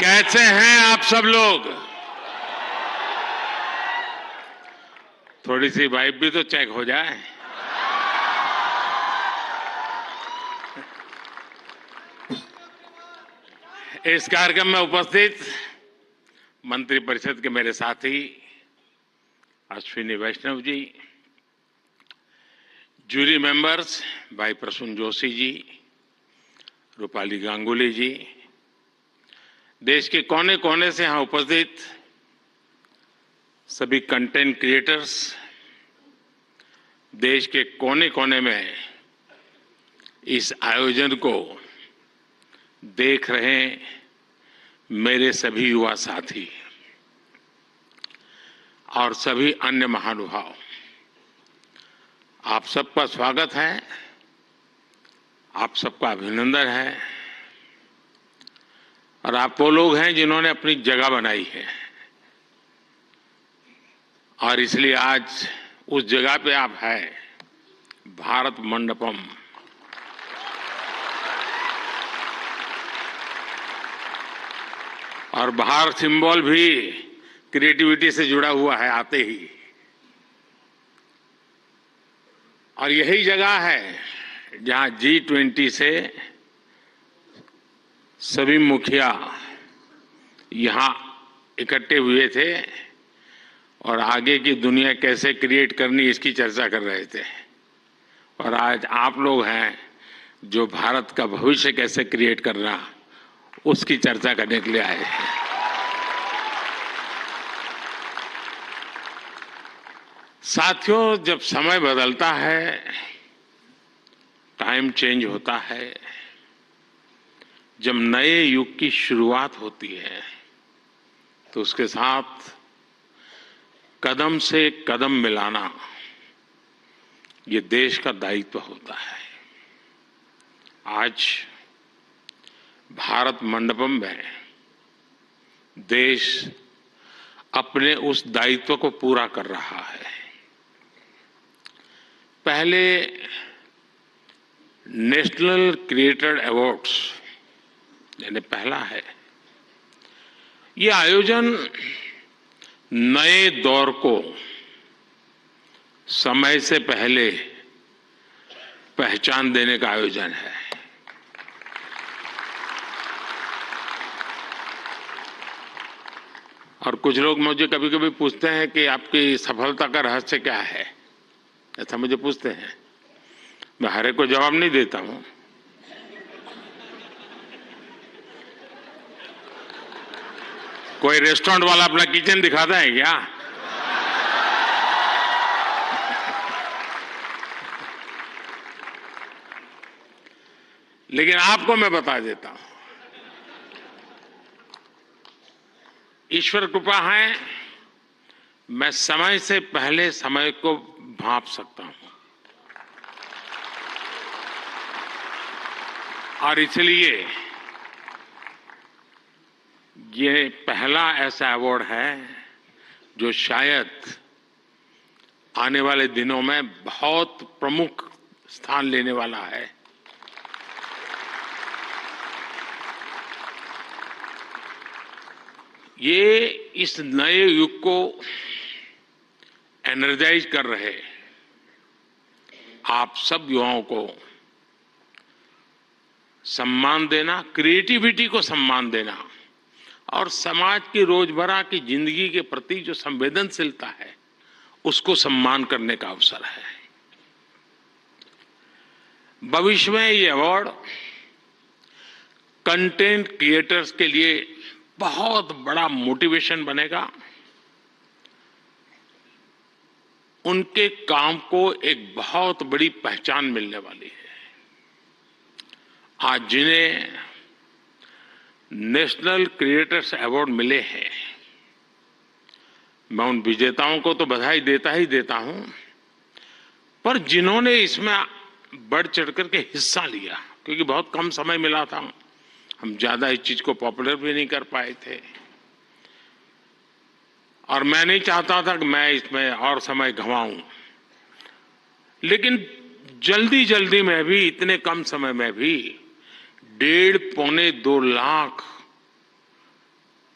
कैसे हैं आप सब लोग? थोड़ी सी वाइब भी तो चेक हो जाए। इस कार्यक्रम में उपस्थित मंत्रिपरिषद के मेरे साथी अश्विनी वैष्णव जी, जूरी मेंबर्स भाई प्रसून जोशी जी, रूपाली गांगुली जी, देश के कोने कोने से यहां उपस्थित सभी कंटेंट क्रिएटर्स, देश के कोने कोने में इस आयोजन को देख रहे मेरे सभी युवा साथी और सभी अन्य महानुभाव, आप सबका स्वागत है, आप सबका अभिनंदन है और आप वो लोग हैं जिन्होंने अपनी जगह बनाई है और इसलिए आज उस जगह पे आप हैं, भारत मंडपम। और बाहर सिंबल भी क्रिएटिविटी से जुड़ा हुआ है आते ही, और यही जगह है जहां G20 से सभी मुखिया यहां इकट्ठे हुए थे और आगे की दुनिया कैसे क्रिएट करनी इसकी चर्चा कर रहे थे। और आज आप लोग हैं जो भारत का भविष्य कैसे क्रिएट करना उसकी चर्चा करने के लिए आए हैं। साथियों, जब समय बदलता है, टाइम चेंज होता है, जब नए युग की शुरुआत होती है तो उसके साथ कदम से कदम मिलाना ये देश का दायित्व होता है। आज भारत मंडपम में देश अपने उस दायित्व को पूरा कर रहा है। पहले नेशनल क्रिएटर अवार्ड्स यानी पहला है, ये आयोजन नए दौर को समय से पहले पहचान देने का आयोजन है। और कुछ लोग मुझे कभी कभी पूछते हैं कि आपकी सफलता का रहस्य क्या है, ऐसा मुझे पूछते हैं। मैं हर एक को जवाब नहीं देता हूं। कोई रेस्टोरेंट वाला अपना किचन दिखाता है क्या? लेकिन आपको मैं बता देता हूं, ईश्वर कृपा है, मैं समय से पहले समय को भांप सकता हूं और इसलिए ये पहला ऐसा अवार्ड है जो शायद आने वाले दिनों में बहुत प्रमुख स्थान लेने वाला है। ये इस नए युग को एनर्जाइज कर रहे आप सब युवाओं को सम्मान देना, क्रिएटिविटी को सम्मान देना और समाज की रोजमर्रा की जिंदगी के प्रति जो संवेदनशीलता है उसको सम्मान करने का अवसर है। भविष्य में ये अवार्ड कंटेंट क्रिएटर्स के लिए बहुत बड़ा मोटिवेशन बनेगा, उनके काम को एक बहुत बड़ी पहचान मिलने वाली है। आज जिन्हें नेशनल क्रिएटर्स अवार्ड मिले हैं, मैं उन विजेताओं को तो बधाई देता ही देता हूं, पर जिन्होंने इसमें बढ़ चढ़ करके हिस्सा लिया, क्योंकि बहुत कम समय मिला था, हम ज्यादा इस चीज को पॉपुलर भी नहीं कर पाए थे और मैं नहीं चाहता था कि मैं इसमें और समय गंवाऊं, लेकिन जल्दी जल्दी में भी, इतने कम समय में भी 1.5-2 लाख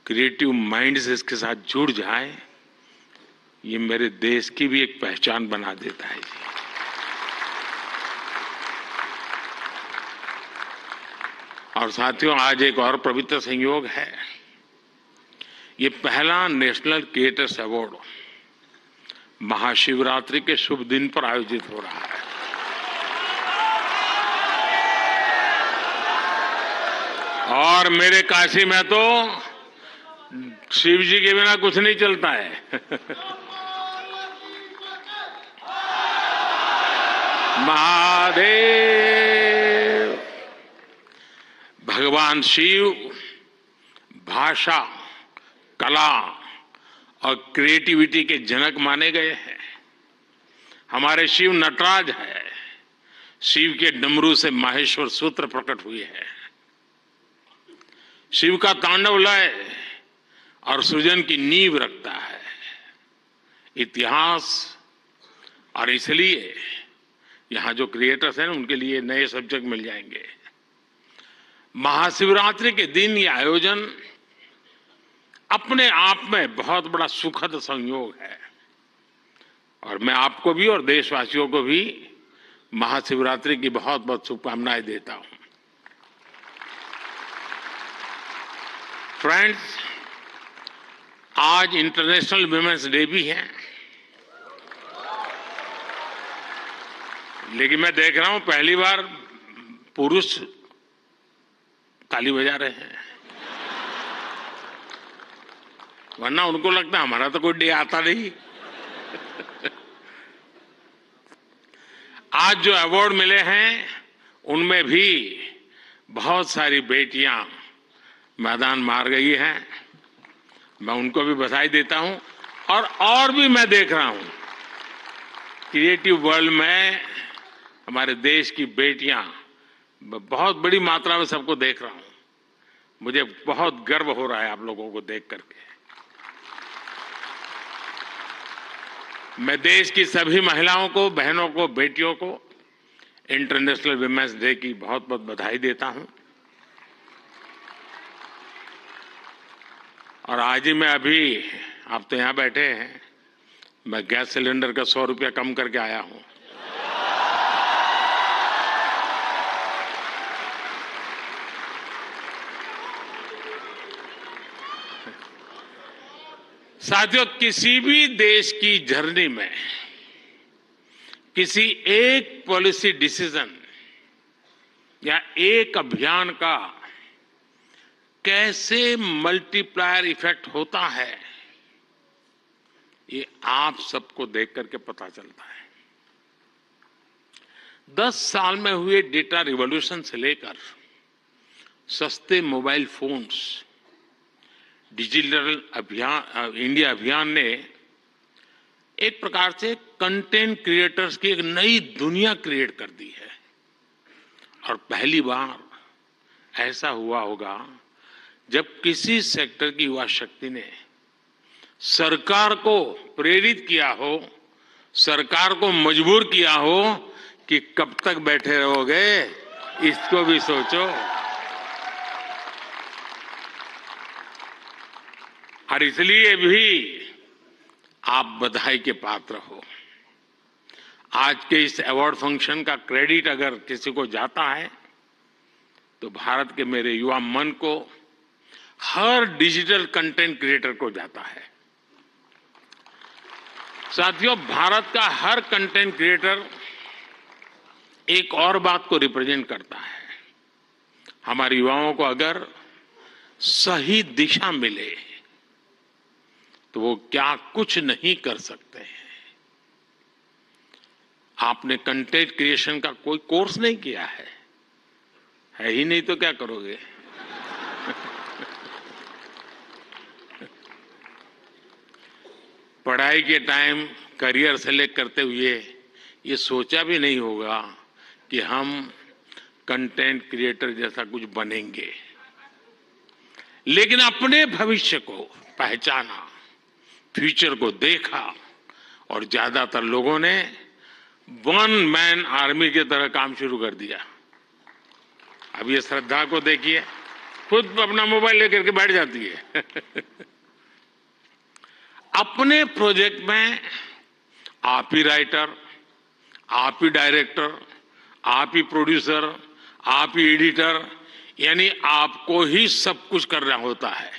क्रिएटिव माइंड्स इसके साथ जुड़ जाए, ये मेरे देश की भी एक पहचान बना देता है जी। और साथियों, आज एक और पवित्र संयोग है, ये पहला नेशनल क्रिएटर्स अवार्ड महाशिवरात्रि के शुभ दिन पर आयोजित हो रहा है। और मेरे काशी में तो शिव जी के बिना कुछ नहीं चलता है। महादेव, भगवान शिव भाषा, कला और क्रिएटिविटी के जनक माने गए हैं। हमारे शिव नटराज है, शिव के डमरू से माहेश्वर सूत्र प्रकट हुए हैं। शिव का तांडव लय और सृजन की नींव रखता है इतिहास, और इसलिए यहां जो क्रिएटर्स हैं उनके लिए नए सब्जेक्ट मिल जाएंगे। महाशिवरात्रि के दिन ये आयोजन अपने आप में बहुत बड़ा सुखद संयोग है और मैं आपको भी और देशवासियों को भी महाशिवरात्रि की बहुत बहुत शुभकामनाएं देता हूं। फ्रेंड्स, आज इंटरनेशनल वुमेन्स डे भी है, लेकिन मैं देख रहा हूं पहली बार पुरुष ताली बजा रहे हैं, वरना उनको लगता है हमारा तो कोई डे आता नहीं। आज जो अवार्ड मिले हैं उनमें भी बहुत सारी बेटियां मैदान मार गई हैं, मैं उनको भी बधाई देता हूं। और भी मैं देख रहा हूं क्रिएटिव वर्ल्ड में हमारे देश की बेटियां बहुत बड़ी मात्रा में सबको देख रहा हूं, मुझे बहुत गर्व हो रहा है आप लोगों को देख करके। मैं देश की सभी महिलाओं को, बहनों को, बेटियों को इंटरनेशनल वुमेन्स डे की बहुत बहुत बधाई देता हूं। और आज ही मैं अभी, आप तो यहां बैठे हैं, मैं गैस सिलेंडर का 100 रुपया कम करके आया हूं। साथियों, किसी भी देश की जर्नी में किसी एक पॉलिसी डिसीजन या एक अभियान का कैसे मल्टीप्लायर इफेक्ट होता है, ये आप सबको देख करके पता चलता है। 10 साल में हुए डेटा रिवॉल्यूशन से लेकर सस्ते मोबाइल फोन्स, डिजिटल अभियान इंडिया अभियान ने एक प्रकार से कंटेंट क्रिएटर्स की एक नई दुनिया क्रिएट कर दी है। और पहली बार ऐसा हुआ होगा जब किसी सेक्टर की युवा शक्ति ने सरकार को प्रेरित किया हो, सरकार को मजबूर किया हो कि कब तक बैठे रहोगे, इसको भी सोचो। और इसलिए भी आप बधाई के पात्र हो। आज के इस अवार्ड फंक्शन का क्रेडिट अगर किसी को जाता है तो भारत के मेरे युवा मन को, हर डिजिटल कंटेंट क्रिएटर को जाता है। साथियों, भारत का हर कंटेंट क्रिएटर एक और बात को रिप्रेजेंट करता है। हमारे युवाओं को अगर सही दिशा मिले तो वो क्या कुछ नहीं कर सकते हैं। आपने कंटेंट क्रिएशन का कोई कोर्स नहीं किया है ही नहीं तो क्या करोगे? पढ़ाई के टाइम करियर सेलेक्ट करते हुए ये सोचा भी नहीं होगा कि हम कंटेंट क्रिएटर जैसा कुछ बनेंगे। लेकिन अपने भविष्य को पहचाना, फ्यूचर को देखा और ज्यादातर लोगों ने वन मैन आर्मी की तरह काम शुरू कर दिया। अब ये श्रद्धा को देखिए, खुद अपना मोबाइल लेकर के बैठ जाती है। अपने प्रोजेक्ट में आप ही राइटर, आप ही डायरेक्टर, आप ही प्रोड्यूसर, आप ही एडिटर, यानी आपको ही सब कुछ करना होता है।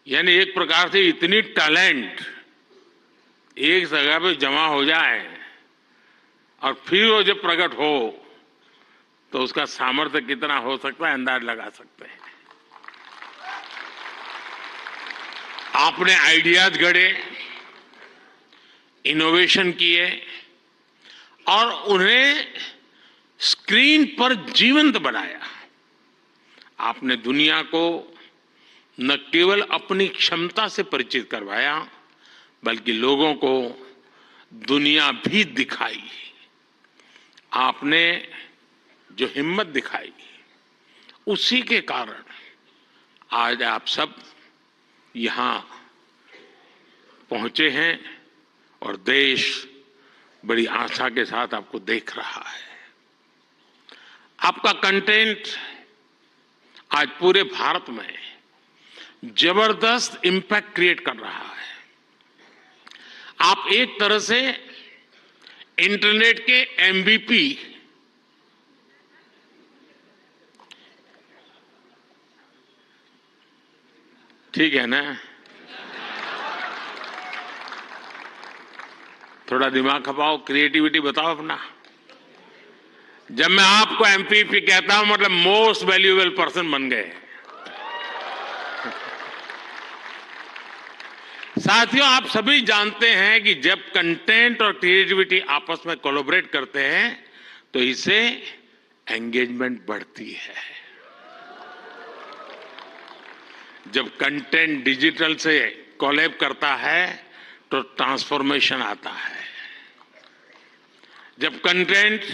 यानी एक प्रकार से इतनी टैलेंट एक जगह पे जमा हो जाए और फिर वो जब प्रकट हो तो उसका सामर्थ्य कितना हो सकता है, अंदाज लगा सकते हैं। आपने आइडियाज गढ़े, इनोवेशन किए और उन्हें स्क्रीन पर जीवंत बनाया। आपने दुनिया को न केवल अपनी क्षमता से परिचित करवाया बल्कि लोगों को दुनिया भी दिखाई। आपने जो हिम्मत दिखाई उसी के कारण आज आप सब यहां पहुंचे हैं और देश बड़ी आशा के साथ आपको देख रहा है। आपका कंटेंट आज पूरे भारत में जबरदस्त इंपैक्ट क्रिएट कर रहा है। आप एक तरह से इंटरनेट के MVP, ठीक है ना? थोड़ा दिमाग खपाओ, क्रिएटिविटी बताओ अपना। जब मैं आपको MVP कहता हूं मतलब मोस्ट वैल्यूएबल पर्सन बन गए। साथियों, आप सभी जानते हैं कि जब कंटेंट और क्रिएटिविटी आपस में कोलैबोरेट करते हैं तो इससे एंगेजमेंट बढ़ती है। जब कंटेंट डिजिटल से कोलैब करता है तो ट्रांसफॉर्मेशन आता है। जब कंटेंट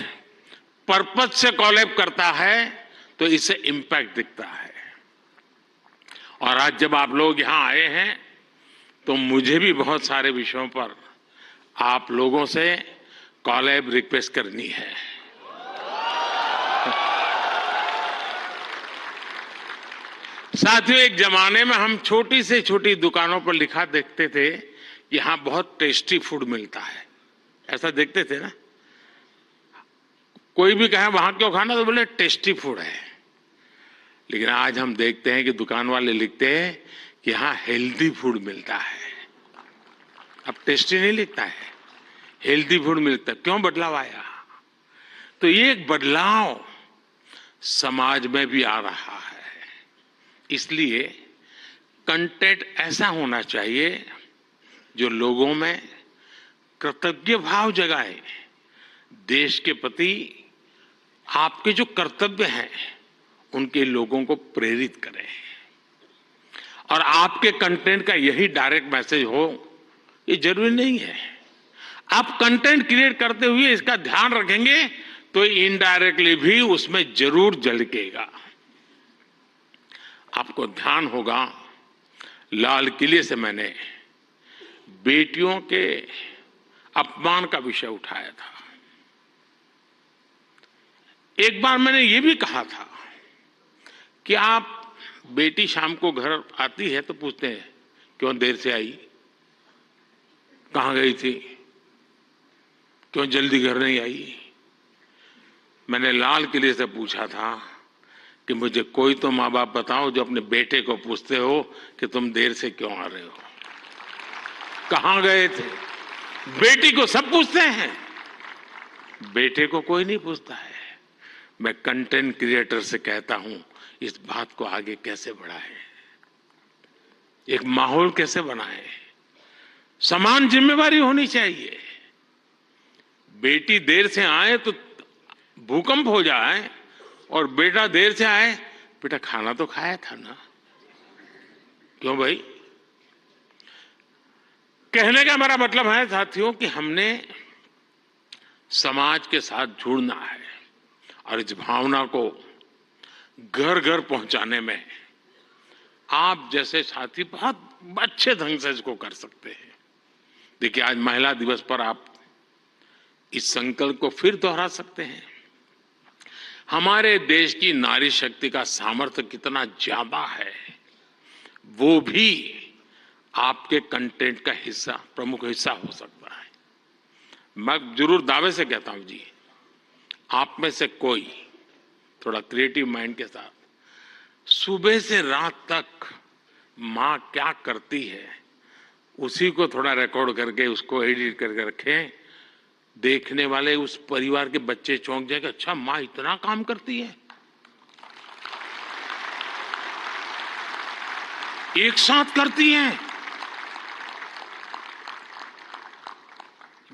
पर्पस से कोलैब करता है तो इससे इंपैक्ट दिखता है। और आज जब आप लोग यहां आए हैं तो मुझे भी बहुत सारे विषयों पर आप लोगों से कोलैब रिक्वेस्ट करनी है। साथियों, एक जमाने में हम छोटी से छोटी दुकानों पर लिखा देखते थे कि यहां बहुत टेस्टी फूड मिलता है, ऐसा देखते थे ना। कोई भी कहे वहां क्यों खाना तो बोले टेस्टी फूड है। लेकिन आज हम देखते हैं कि दुकान वाले लिखते हैं कि यहां हेल्दी फूड मिलता है। अब टेस्टी नहीं लिखता है, हेल्दी फूड मिलता है। क्यों बदलाव आया? तो ये एक बदलाव समाज में भी आ रहा है। इसलिए कंटेंट ऐसा होना चाहिए जो लोगों में कृतज्ञ भाव जगाए, देश के प्रति आपके जो कर्तव्य हैं उनके लोगों को प्रेरित करें। और आपके कंटेंट का यही डायरेक्ट मैसेज हो, ये जरूरी नहीं है। आप कंटेंट क्रिएट करते हुए इसका ध्यान रखेंगे तो इनडायरेक्टली भी उसमें जरूर झलकेगा। आपको ध्यान होगा, लाल किले से मैंने बेटियों के अपमान का विषय उठाया था। एक बार मैंने ये भी कहा था कि आप बेटी शाम को घर आती है तो पूछते हैं क्यों देर से आई, कहां गई थी, क्यों जल्दी घर नहीं आई। मैंने लाल किले से पूछा था कि मुझे कोई तो माँ बाप बताओ जो अपने बेटे को पूछते हो कि तुम देर से क्यों आ रहे हो, कहां गए थे। बेटी को सब पूछते हैं, बेटे को कोई नहीं पूछता है। मैं कंटेंट क्रिएटर से कहता हूं इस बात को आगे कैसे बढ़ाएं, एक माहौल कैसे बनाएं। समान जिम्मेवारी होनी चाहिए। बेटी देर से आए तो भूकंप हो जाए और बेटा देर से आए, बेटा खाना तो खाया था ना, क्यों भाई। कहने का मेरा मतलब है साथियों कि हमने समाज के साथ जुड़ना है और इस भावना को घर घर पहुंचाने में आप जैसे साथी बहुत अच्छे ढंग से इसको कर सकते हैं। देखिए, आज महिला दिवस पर आप इस संकल्प को फिर दोहरा सकते हैं। हमारे देश की नारी शक्ति का सामर्थ्य कितना ज्यादा है, वो भी आपके कंटेंट का हिस्सा, प्रमुख हिस्सा हो सकता है। मैं जरूर दावे से कहता हूं जी, आप में से कोई थोड़ा क्रिएटिव माइंड के साथ सुबह से रात तक मां क्या करती है उसी को थोड़ा रिकॉर्ड करके उसको एडिट करके रखें। देखने वाले उस परिवार के बच्चे चौंक जाएंगे, अच्छा मां इतना काम करती है। एक साथ करती हैं,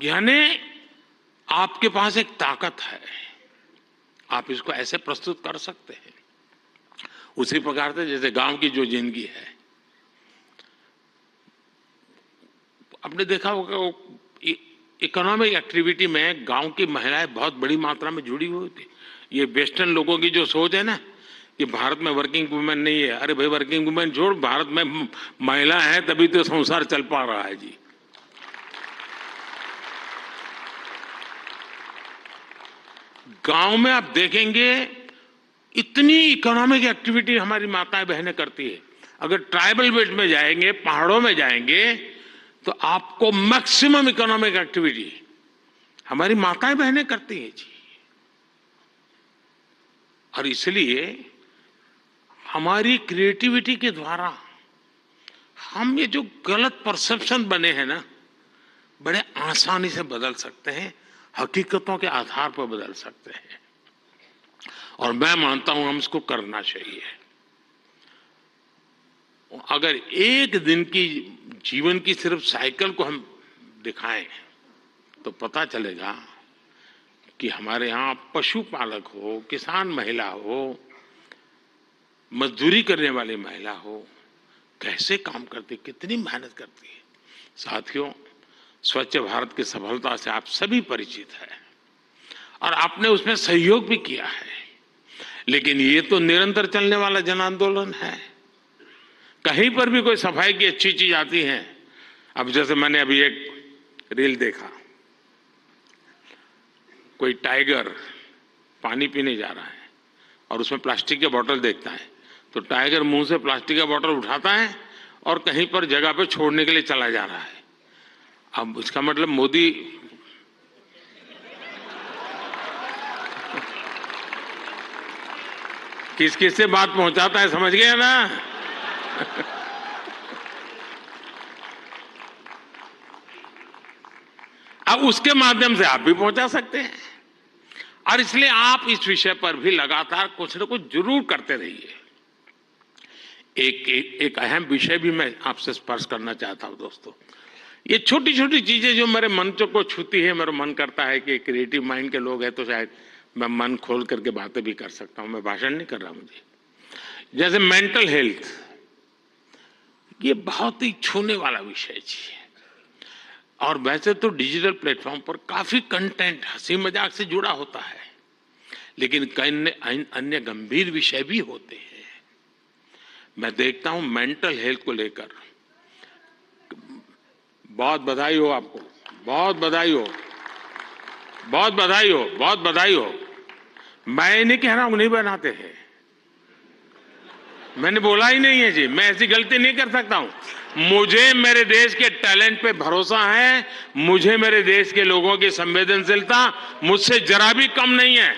यानी आपके पास एक ताकत है, आप इसको ऐसे प्रस्तुत कर सकते हैं। उसी प्रकार से जैसे गांव की जो जिंदगी है, आपने देखा होगा इकोनॉमिक एक्टिविटी में गांव की महिलाएं बहुत बड़ी मात्रा में जुड़ी हुई थी। ये वेस्टर्न लोगों की जो सोच है ना कि भारत में वर्किंग वुमेन नहीं है, अरे भाई वर्किंग वुमेन छोड़, भारत में महिला है तभी तो संसार चल पा रहा है जी। गांव में आप देखेंगे इतनी इकोनॉमिक एक्टिविटी हमारी माताएं बहनें करती है। अगर ट्राइबल बेल्ट में जाएंगे, पहाड़ों में जाएंगे तो आपको मैक्सिमम इकोनॉमिक एक्टिविटी हमारी माताएं बहनें करती हैं जी। और इसलिए हमारी क्रिएटिविटी के द्वारा हम ये जो गलत परसेप्शन बने हैं ना, बड़े आसानी से बदल सकते हैं, हकीकतों के आधार पर बदल सकते हैं। और मैं मानता हूं हम इसको करना चाहिए। अगर एक दिन की जीवन की सिर्फ साइकिल को हम दिखाएं तो पता चलेगा कि हमारे यहाँ पशुपालक हो, किसान महिला हो, मजदूरी करने वाली महिला हो, कैसे काम करती, कितनी मेहनत करती है। साथियों, स्वच्छ भारत की सफलता से आप सभी परिचित हैं और आपने उसमें सहयोग भी किया है, लेकिन ये तो निरंतर चलने वाला जन आंदोलन है। कहीं पर भी कोई सफाई की अच्छी चीज आती है, अब जैसे मैंने अभी एक रील देखा, कोई टाइगर पानी पीने जा रहा है और उसमें प्लास्टिक की बोतल देखता है तो टाइगर मुंह से प्लास्टिक का बोतल उठाता है और कहीं पर जगह पे छोड़ने के लिए चला जा रहा है। अब इसका मतलब मोदी किस किस से बात पहुंचाता है, समझ गया ना। अब उसके माध्यम से आप भी पहुंचा सकते हैं और इसलिए आप इस विषय पर भी लगातार कुछ न कुछ जरूर करते रहिए। एक अहम विषय भी मैं आपसे स्पर्श करना चाहता हूं दोस्तों। ये छोटी छोटी चीजें जो मेरे मन को छूती है, मेरा मन करता है कि क्रिएटिव माइंड के लोग हैं तो शायद मैं मन खोल करके बातें भी कर सकता हूं। मैं भाषण नहीं कर रहा मुझे। जैसे मेंटल हेल्थ, ये बहुत ही छूने वाला विषय जी। और वैसे तो डिजिटल प्लेटफॉर्म पर काफी कंटेंट हंसी मजाक से जुड़ा होता है, लेकिन कई अन्य गंभीर विषय भी होते हैं। मैं देखता हूं मेंटल हेल्थ को लेकर, बहुत बधाई हो आपको, बहुत बधाई हो, बहुत बधाई हो, बहुत बधाई हो। मैं नहीं कह रहा हूं नहीं बनाते हैं, मैंने बोला ही नहीं है जी, मैं ऐसी गलती नहीं कर सकता हूं। मुझे मेरे देश के टैलेंट पे भरोसा है, मुझे मेरे देश के लोगों की संवेदनशीलता मुझसे जरा भी कम नहीं है।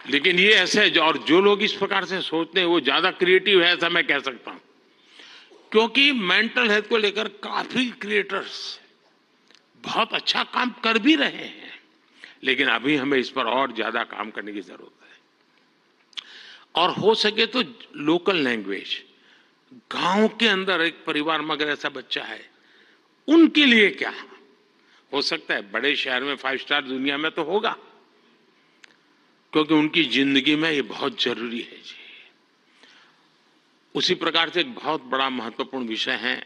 लेकिन ये ऐसे और जो लोग इस प्रकार से सोचते हैं वो ज्यादा क्रिएटिव है, ऐसा मैं कह सकता हूं, क्योंकि मेंटल हेल्थ को लेकर काफी क्रिएटर्स बहुत अच्छा काम कर भी रहे हैं, लेकिन अभी हमें इस पर और ज्यादा काम करने की जरूरत है। और हो सके तो लोकल लैंग्वेज, गांव के अंदर एक परिवार में अगर ऐसा बच्चा है, उनके लिए क्या हो सकता है, बड़े शहर में 5 स्टार दुनिया में तो होगा, क्योंकि उनकी जिंदगी में ये बहुत जरूरी है जी। उसी प्रकार से एक बहुत बड़ा महत्वपूर्ण विषय है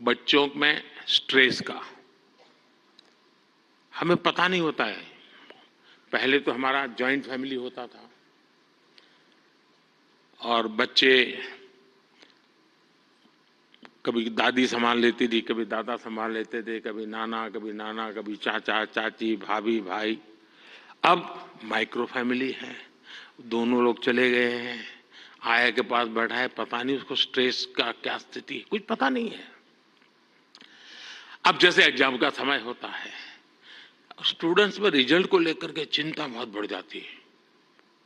बच्चों में स्ट्रेस का। हमें पता नहीं होता है, पहले तो हमारा जॉइंट फैमिली होता था और बच्चे कभी दादी संभाल लेती थी, कभी दादा संभाल लेते थे, कभी नाना, कभी चाचा चाची, भाभी भाई। अब माइक्रो फैमिली है, दोनों लोग चले गए हैं, आया के पास बैठा है, पता नहीं उसको स्ट्रेस का क्या स्थिति है, कुछ पता नहीं है। अब जैसे एग्जाम का समय होता है, स्टूडेंट्स में रिजल्ट को लेकर के चिंता बहुत बढ़ जाती है,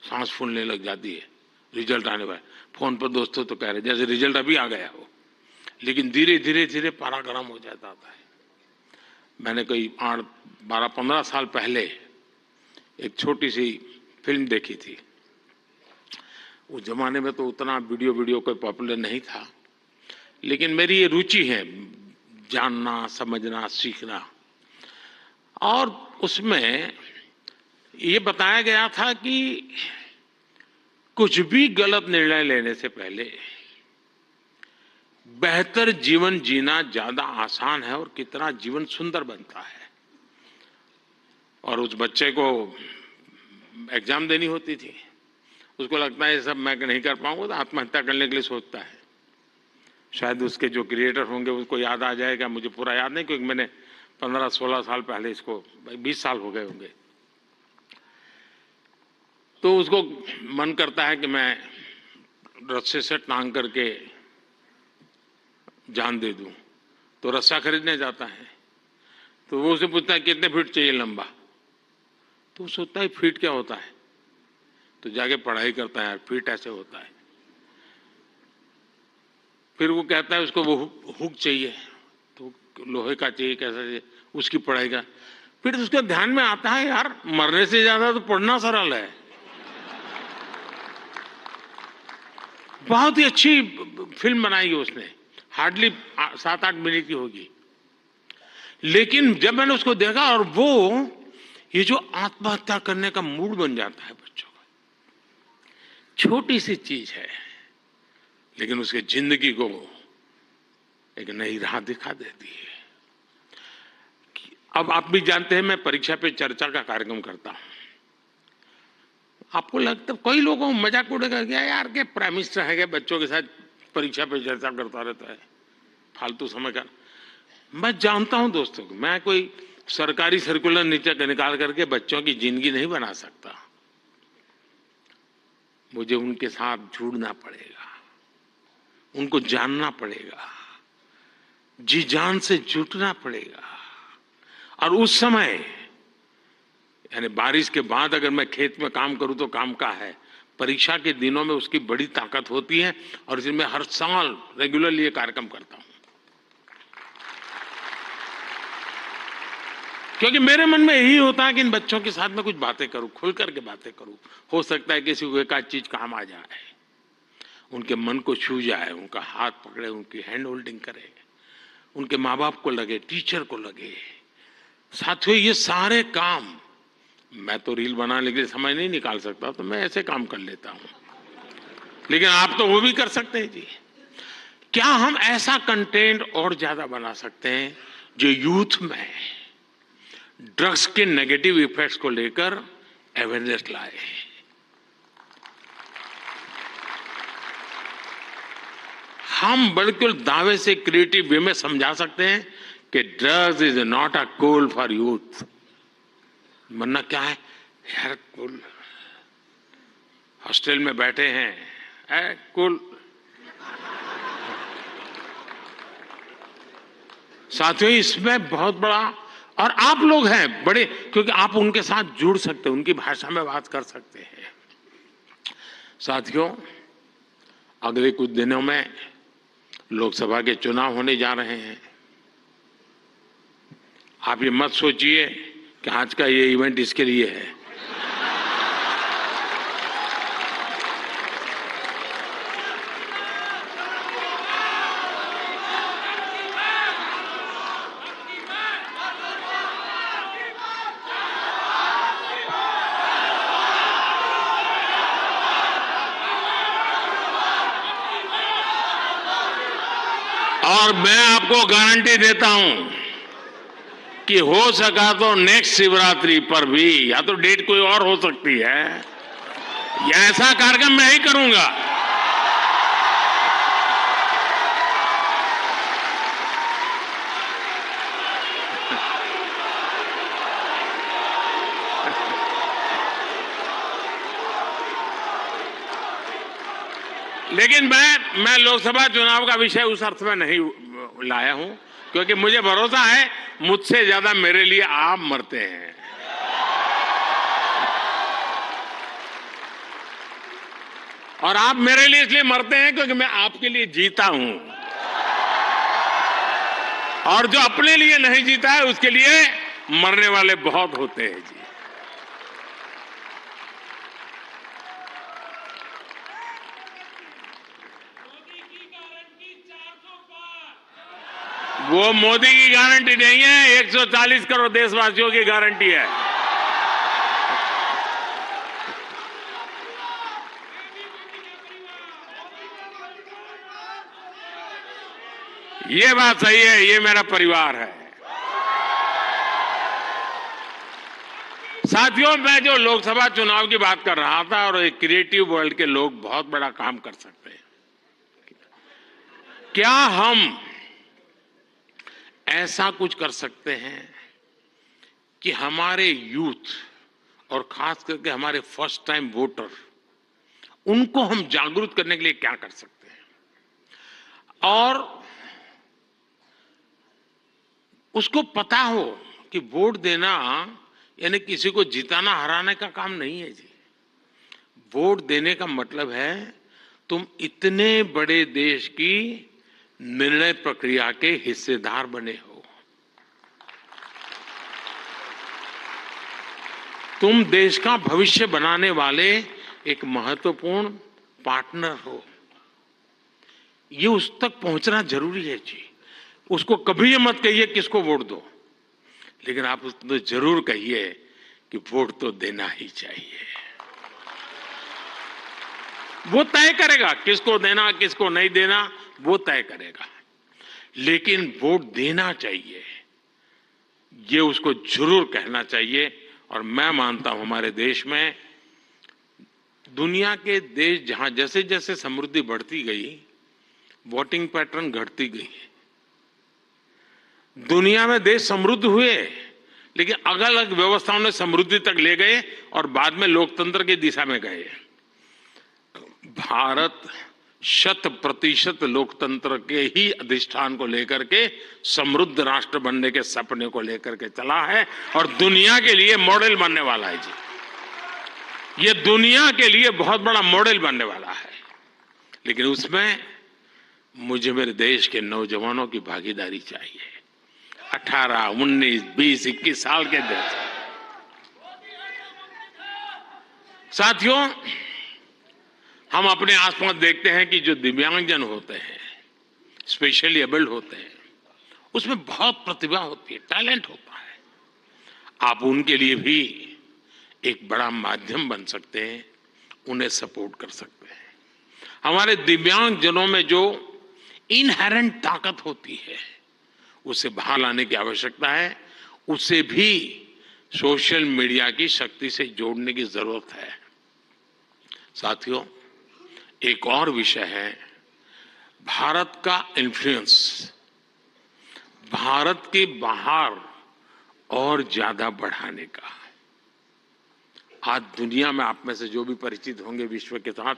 सांस फूलने लग जाती है। रिजल्ट आने पर फोन पर दोस्तों तो कह रहे जैसे रिजल्ट अभी आ गया हो, लेकिन धीरे धीरे धीरे पारा गर्म हो जाता है। मैंने कोई 12-15 साल पहले एक छोटी सी फिल्म देखी थी। उस जमाने में तो उतना वीडियो कोई पॉपुलर नहीं था, लेकिन मेरी ये रुचि है जानना, समझना, सीखना। और उसमें ये बताया गया था कि कुछ भी गलत निर्णय लेने से पहले बेहतर जीवन जीना ज्यादा आसान है और कितना जीवन सुंदर बनता है। और उस बच्चे को एग्जाम देनी होती थी, उसको लगता है सब मैं नहीं कर पाऊंगा, तो आत्महत्या करने के लिए सोचता है। शायद उसके जो क्रिएटर होंगे उसको याद आ जाएगा, मुझे पूरा याद नहीं, क्योंकि मैंने 15-16 साल पहले इसको, 20 साल हो गए होंगे। तो उसको मन करता है कि मैं रस्से से टांग करके जान दे दूं, तो रस्सा खरीदने जाता है। तो वो उसे पूछता है कितने फीट चाहिए लंबा, तो सोचता है फीट क्या होता है, तो जाके पढ़ाई करता है, फीट ऐसे होता है। फिर वो कहता है उसको वो हुक चाहिए, तो लोहे का चाहिए, कैसा चाहिए, उसकी पढ़ाई का। फिर उसके ध्यान में आता है यार मरने से ज्यादा तो पढ़ना सरल है। बहुत ही अच्छी फिल्म बनाई है उसने, हार्डली 7-8 मिनट की होगी। लेकिन जब मैंने उसको देखा, और वो ये जो आत्महत्या करने का मूड बन जाता है बच्चों का, छोटी सी चीज है लेकिन उसके जिंदगी को एक नई राह दिखा देती है। अब आप भी जानते हैं मैं परीक्षा पे चर्चा का कार्यक्रम करता हूं। आपको लगता, कई लोगों को मजाक उड़ेगा क्या यार के प्राइम मिनिस्टर है क्या बच्चों के साथ परीक्षा पे चर्चा करता रहता है, फालतू समय का। मैं जानता हूं दोस्तों, मैं कोई सरकारी सर्कुलर निकाल करके बच्चों की जिंदगी नहीं बना सकता। मुझे उनके साथ जुड़ना पड़ेगा, उनको जानना पड़ेगा, जी जान से जुटना पड़ेगा। और उस समय यानी बारिश के बाद अगर मैं खेत में काम करूं तो काम का है, परीक्षा के दिनों में उसकी बड़ी ताकत होती है। और इसलिए मैं हर साल रेगुलरली ये कार्यक्रम करता हूं, क्योंकि मेरे मन में यही होता है कि इन बच्चों के साथ मैं कुछ बातें करूं, खुल करके बातें करूं। हो सकता है किसी को एक आध चीज काम आ जाए, उनके मन को छू जाए, उनका हाथ पकड़े, उनकी हैंड होल्डिंग करे, उनके माँ बाप को लगे, टीचर को लगे। साथियों, ये सारे काम मैं तो रील बनाने के लिए समय नहीं निकाल सकता, तो मैं ऐसे काम कर लेता हूं, लेकिन आप तो वो भी कर सकते हैं जी। क्या हम ऐसा कंटेंट और ज्यादा बना सकते हैं जो यूथ में ड्रग्स के नेगेटिव इफेक्ट्स को लेकर अवेयरनेस लाए? हम बिल्कुल दावे से क्रिएटिव वे में समझा सकते हैं कि drugs is not a cool for youth. वरना क्या है यार, कूल हॉस्टल में बैठे हैं, कूल। साथियों, इसमें बहुत बड़ा, और आप लोग हैं बड़े, क्योंकि आप उनके साथ जुड़ सकते हैं, उनकी भाषा में बात कर सकते हैं। साथियों, अगले कुछ दिनों में लोकसभा के चुनाव होने जा रहे हैं। आप ये मत सोचिए कि आज का ये इवेंट इसके लिए है। और मैं आपको गारंटी देता हूं कि हो सका तो नेक्स्ट शिवरात्रि पर भी, या तो डेट कोई और हो सकती है, या ऐसा कार्यक्रम मैं ही करूंगा। लेकिन मैं लोकसभा चुनाव का विषय उस अर्थ में नहीं लाया हूं, क्योंकि मुझे भरोसा है मुझसे ज्यादा मेरे लिए आप मरते हैं। और आप मेरे लिए इसलिए मरते हैं क्योंकि मैं आपके लिए जीता हूं, और जो अपने लिए नहीं जीता है उसके लिए मरने वाले बहुत होते हैं जी। वो मोदी की गारंटी नहीं है, 140 करोड़ देशवासियों की गारंटी है। ये बात सही है, ये मेरा परिवार है। साथियों, मैं जो लोकसभा चुनाव की बात कर रहा था, और एक क्रिएटिव वर्ल्ड के लोग बहुत बड़ा काम कर सकते हैं। क्या हम ऐसा कुछ कर सकते हैं कि हमारे यूथ, और खास करके हमारे फर्स्ट टाइम वोटर, उनको हम जागरूक करने के लिए क्या कर सकते हैं, और उसको पता हो कि वोट देना यानी किसी को जिताना हराने का काम नहीं है जी। वोट देने का मतलब है तुम इतने बड़े देश की निर्णय प्रक्रिया के हिस्सेदार बने हो। तुम देश का भविष्य बनाने वाले एक महत्वपूर्ण पार्टनर हो। ये उस तक पहुंचना जरूरी है जी। उसको कभी ये मत कहिए किसको वोट दो, लेकिन आप उसको जरूर कहिए कि वोट तो देना ही चाहिए। वो तय करेगा किसको देना किसको नहीं देना, वो तय करेगा, लेकिन वोट देना चाहिए, ये उसको जरूर कहना चाहिए। और मैं मानता हूं हमारे देश में, दुनिया के देश जहां जैसे जैसे समृद्धि बढ़ती गई, वोटिंग पैटर्न घटती गई। दुनिया में देश समृद्ध हुए, लेकिन अलग अलग व्यवस्थाओं ने समृद्धि तक ले गए और बाद में लोकतंत्र की दिशा में गए। भारत 100% लोकतंत्र के ही अधिष्ठान को लेकर के समृद्ध राष्ट्र बनने के सपने को लेकर के चला है, और दुनिया के लिए मॉडल बनने वाला है जी। ये दुनिया के लिए बहुत बड़ा मॉडल बनने वाला है, लेकिन उसमें मुझे मेरे देश के नौजवानों की भागीदारी चाहिए। 18, 19, 20, 21 साल के देश। साथियों, हम अपने आसपास देखते हैं कि जो दिव्यांगजन होते हैं, स्पेशली एबल्ड होते हैं, उसमें बहुत प्रतिभा होती है, टैलेंट होता है। आप उनके लिए भी एक बड़ा माध्यम बन सकते हैं, उन्हें सपोर्ट कर सकते हैं। हमारे दिव्यांग जनों में जो इनहेरेंट ताकत होती है उसे बाहर लाने की आवश्यकता है, उसे भी सोशल मीडिया की शक्ति से जोड़ने की जरूरत है। साथियों, एक और विषय है भारत का इन्फ्लुएंस, भारत के बाहर और ज्यादा बढ़ाने का। आज दुनिया में आप में से जो भी परिचित होंगे विश्व के साथ,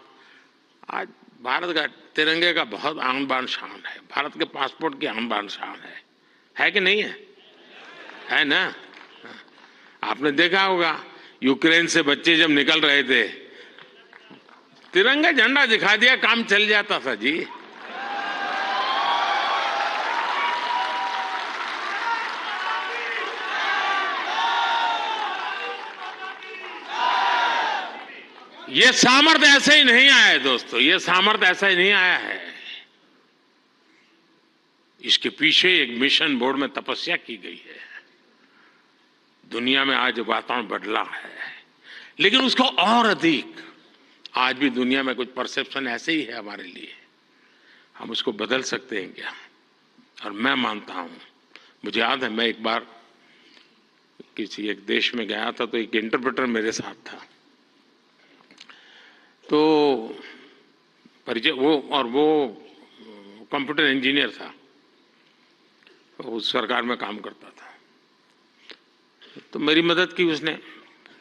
आज भारत का तिरंगे का बहुत आन बान शान है, भारत के पासपोर्ट की आन बान शान है कि नहीं है? है ना? आपने देखा होगा यूक्रेन से बच्चे जब निकल रहे थे, तिरंगा झंडा दिखा दिया, काम चल जाता था जी। ये सामर्थ्य ऐसे ही नहीं आया है दोस्तों, ये सामर्थ्य ऐसा ही नहीं आया है। इसके पीछे एक मिशन बोर्ड में तपस्या की गई है। दुनिया में आज वातावरण बदला है, लेकिन उसको और अधिक, आज भी दुनिया में कुछ परसेप्शन ऐसे ही है हमारे लिए, हम उसको बदल सकते हैं क्या? और मैं मानता हूं, मुझे याद है मैं एक बार किसी एक देश में गया था, तो एक इंटरप्रेटर मेरे साथ था, तो परिचय वो कंप्यूटर इंजीनियर था, उस सरकार में काम करता था। तो मेरी मदद की उसने,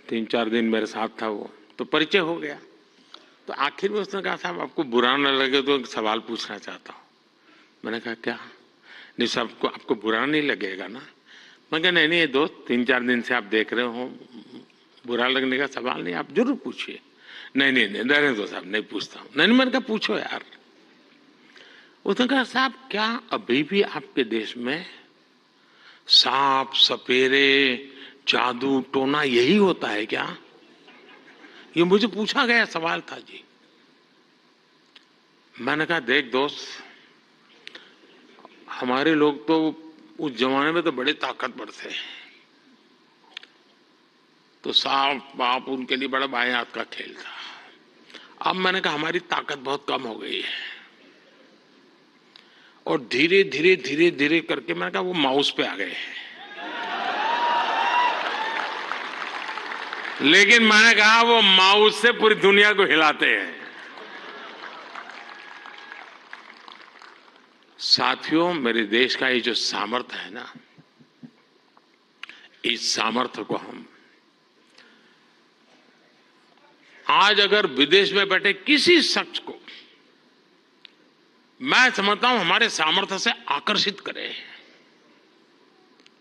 3-4 दिन मेरे साथ था वो, तो परिचय हो गया। तो आखिर में उसने कहा, साहब आपको बुरा न लगे तो एक सवाल पूछना चाहता हूँ। मैंने कहा क्या? नहीं साहब, आपको बुरा नहीं लगेगा ना? मैं कहा नहीं ये दोस्त, 3-4 दिन से आप देख रहे हो, बुरा लगने का सवाल नहीं, आप जरूर पूछिए। नहीं रहने दो साहब, नहीं पूछता हूँ। नहीं, मैंने कहा पूछो यार। उसने कहा साहब, क्या अभी भी आपके देश में सांप सपेरे जादू टोना यही होता है क्या? ये मुझे पूछा गया सवाल था जी। मैंने कहा देख दोस्त, हमारे लोग तो उस जमाने में तो बड़े ताकतवर थे, तो सांप बाप उनके लिए बड़ा बाएं हाथ का खेल था। अब मैंने कहा हमारी ताकत बहुत कम हो गई है, और धीरे धीरे करके मैंने कहा वो माउस पे आ गए हैं। लेकिन मैंने कहा वो माउस से पूरी दुनिया को हिलाते हैं। साथियों, मेरे देश का ये जो सामर्थ्य है ना, इस सामर्थ्य को हम आज अगर विदेश में बैठे किसी शख्स को, मैं समझता हूं हमारे सामर्थ्य से आकर्षित करें,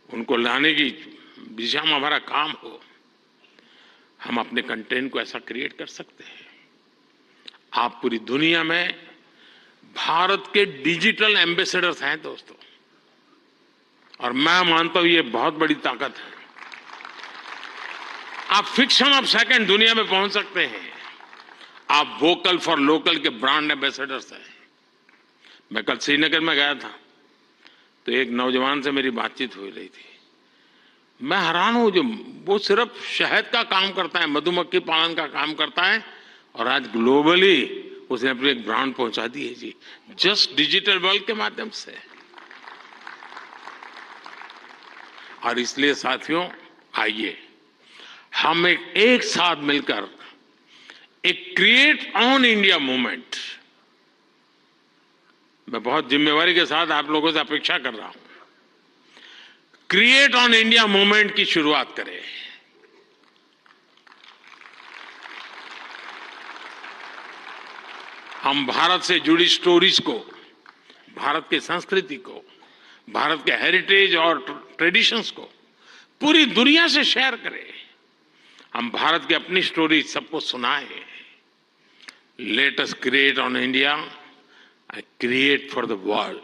उनको लाने की दिशा में हमारा काम हो, हम अपने कंटेंट को ऐसा क्रिएट कर सकते हैं। आप पूरी दुनिया में भारत के डिजिटल एम्बेसडर्स हैं दोस्तों, और मैं मानता हूं ये बहुत बड़ी ताकत है। आप फ्रिक्शन ऑफ सेकंड दुनिया में पहुंच सकते हैं। आप वोकल फॉर लोकल के ब्रांड एम्बेसडर्स हैं। मैं कल श्रीनगर में गया था, तो एक नौजवान से मेरी बातचीत हो रही थी। मैं हैरान हूं, जो वो सिर्फ शहद का काम करता है, मधुमक्खी पालन का काम करता है, और आज ग्लोबली उसने अपनी एक ब्रांड पहुंचा दी है जी, जस्ट डिजिटल वर्ल्ड के माध्यम से। और इसलिए साथियों, आइए हम एक साथ मिलकर एक क्रिएट ऑन इंडिया मूवमेंट, मैं बहुत जिम्मेवारी के साथ आप लोगों से अपेक्षा कर रहा हूं, क्रिएट ऑन इंडिया मूवमेंट की शुरुआत करें। हम भारत से जुड़ी स्टोरीज को, भारत की संस्कृति को, भारत के हेरिटेज और ट्रेडिशंस को पूरी दुनिया से शेयर करें। हम भारत की अपनी स्टोरी सबको सुनाएं। Let us create on India, create for the world.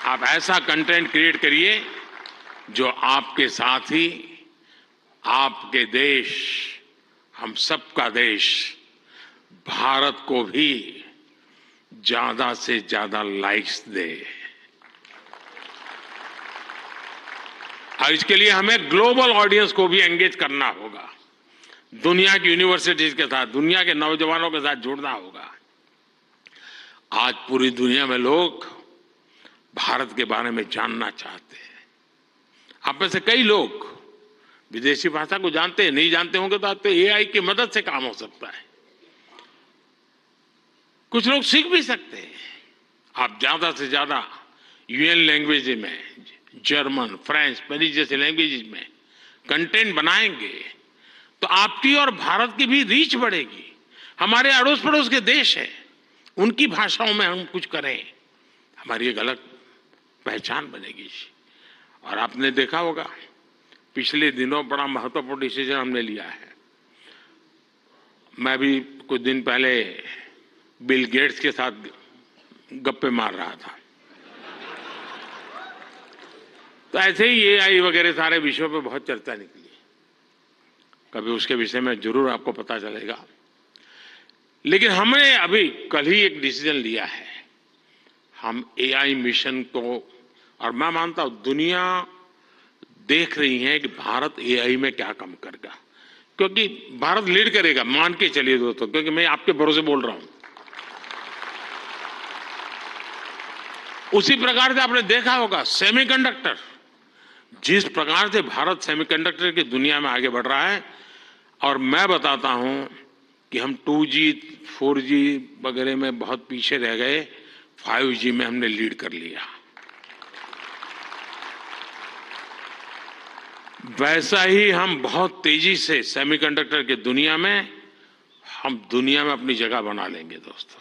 आप ऐसा कंटेंट क्रिएट करिए जो आपके साथी, आपके देश, हम सबका देश, भारत को भी ज्यादा से ज्यादा लाइक्स दे। और इसके लिए हमें ग्लोबल ऑडियंस को भी एंगेज करना होगा, दुनिया की यूनिवर्सिटीज के साथ, दुनिया के नौजवानों के साथ जुड़ना होगा। आज पूरी दुनिया में लोग भारत के बारे में जानना चाहते हैं। आप में से कई लोग विदेशी भाषा को जानते हैं, नहीं जानते होंगे तो आप एआई की मदद से काम हो सकता है। कुछ लोग सीख भी सकते हैं। आप ज्यादा से ज्यादा यूएन लैंग्वेज में, जर्मन, फ्रेंच, स्पेनिश जैसे लैंग्वेज में कंटेंट बनाएंगे तो आपकी और भारत की भी रीच बढ़ेगी। हमारे अड़ोस पड़ोस के देश हैं, उनकी भाषाओं में हम कुछ करें, हमारी एक अलग पहचान बनेगी। और आपने देखा होगा पिछले दिनों बड़ा महत्वपूर्ण डिसीजन हमने लिया है। मैं भी कुछ दिन पहले बिल गेट्स के साथ गप्पे मार रहा था, तो ऐसे ही एआई वगैरह सारे विषयों पे बहुत चर्चा निकली। कभी उसके विषय में जरूर आपको पता चलेगा। लेकिन हमने अभी कल ही एक डिसीजन लिया है, हम एआई मिशन को, और मैं मानता हूं दुनिया देख रही है कि भारत एआई में क्या काम करेगा, क्योंकि भारत लीड करेगा, मान के चलिए दोस्तों, क्योंकि मैं आपके भरोसे बोल रहा हूं। उसी प्रकार से आपने देखा होगा सेमीकंडक्टर, जिस प्रकार से भारत सेमीकंडक्टर की दुनिया में आगे बढ़ रहा है, और मैं बताता हूं कि हम 2G 4G वगैरह में बहुत पीछे रह गए, 5G में हमने लीड कर लिया। वैसा ही हम बहुत तेजी से सेमीकंडक्टर की दुनिया में, हम दुनिया में अपनी जगह बना लेंगे दोस्तों,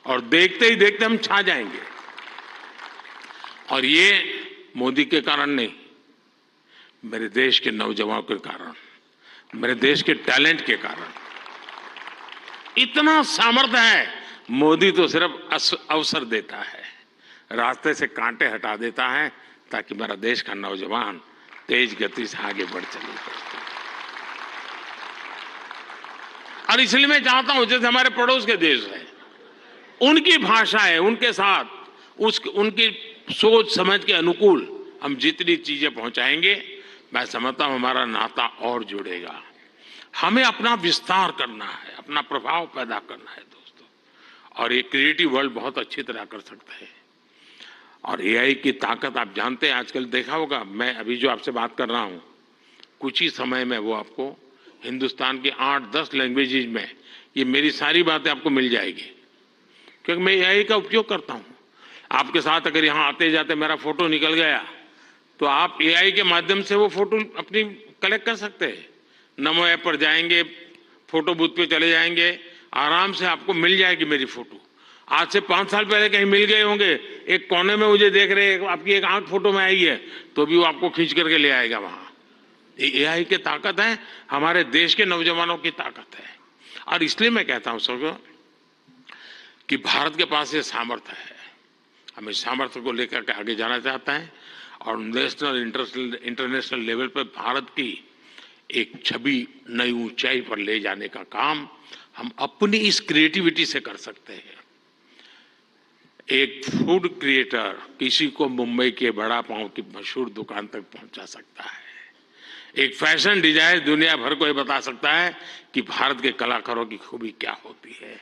और देखते ही देखते हम छा जाएंगे। और ये मोदी के कारण नहीं, मेरे देश के नौजवानों के कारण, मेरे देश के टैलेंट के कारण। इतना सामर्थ्य है, मोदी तो सिर्फ अवसर देता है, रास्ते से कांटे हटा देता है, ताकि मेरा देश का नौजवान तेज गति से आगे बढ़ चले। और इसलिए मैं चाहता हूं, जैसे हमारे पड़ोस के देश हैं, उनकी भाषाएं, उनके साथ उनकी सोच समझ के अनुकूल हम जितनी चीजें पहुंचाएंगे, मैं समझता हूं हमारा नाता और जुड़ेगा। हमें अपना विस्तार करना है, अपना प्रभाव पैदा करना है दोस्तों, और ये क्रिएटिव वर्ल्ड बहुत अच्छी तरह कर सकता है। और एआई की ताकत आप जानते हैं, आजकल देखा होगा, मैं अभी जो आपसे बात कर रहा हूं, कुछ ही समय में वो आपको हिंदुस्तान की 8-10 लैंग्वेजेज में ये मेरी सारी बातें आपको मिल जाएगी, क्योंकि मैं एआई का उपयोग करता हूं। आपके साथ अगर यहां आते जाते मेरा फोटो निकल गया, तो आप एआई के माध्यम से वो फोटो अपनी कलेक्ट कर सकते हैं। नमो ऐप पर जाएंगे, फोटो बूथ पे चले जाएंगे, आराम से आपको मिल जाएगी मेरी फोटो। आज से 5 साल पहले कहीं मिल गए होंगे, एक कोने में मुझे देख रहे, आपकी एक आंख फोटो में आई है, तो भी वो आपको खींच करके ले आएगा वहां। ये एआई की ताकत है, हमारे देश के नौजवानों की ताकत है। और इसलिए मैं कहता हूं सबको कि भारत के पास ये सामर्थ्य है, हम इस सामर्थ्य को लेकर के आगे जाना चाहते हैं, और नेशनल इंटरनेशनल लेवल पर भारत की एक छवि नई ऊंचाई पर ले जाने का काम हम अपनी इस क्रिएटिविटी से कर सकते हैं। एक फूड क्रिएटर किसी को मुंबई के बड़ा पाव की मशहूर दुकान तक पहुंचा सकता है। एक फैशन डिजाइनर दुनिया भर को ये बता सकता है कि भारत के कलाकारों की खूबी क्या होती है।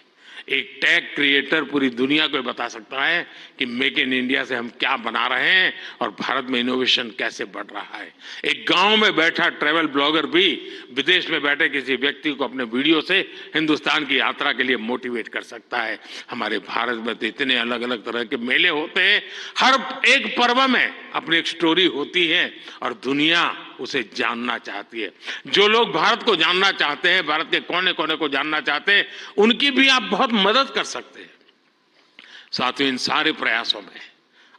एक टेक क्रिएटर पूरी दुनिया को बता सकता है कि मेक इन इंडिया से हम क्या बना रहे हैं और भारत में इनोवेशन कैसे बढ़ रहा है। एक गांव में बैठा ट्रैवल ब्लॉगर भी विदेश में बैठे किसी व्यक्ति को अपने वीडियो से हिंदुस्तान की यात्रा के लिए मोटिवेट कर सकता है। हमारे भारत में तो इतने अलग अलग तरह के मेले होते हैं, हर एक पर्व में अपनी एक स्टोरी होती है और दुनिया उसे जानना चाहती है। जो लोग भारत को जानना चाहते हैं, भारत के कोने कोने को जानना चाहते हैं, उनकी भी आप बहुत मदद कर सकते हैं। साथियों, इन सारे प्रयासों में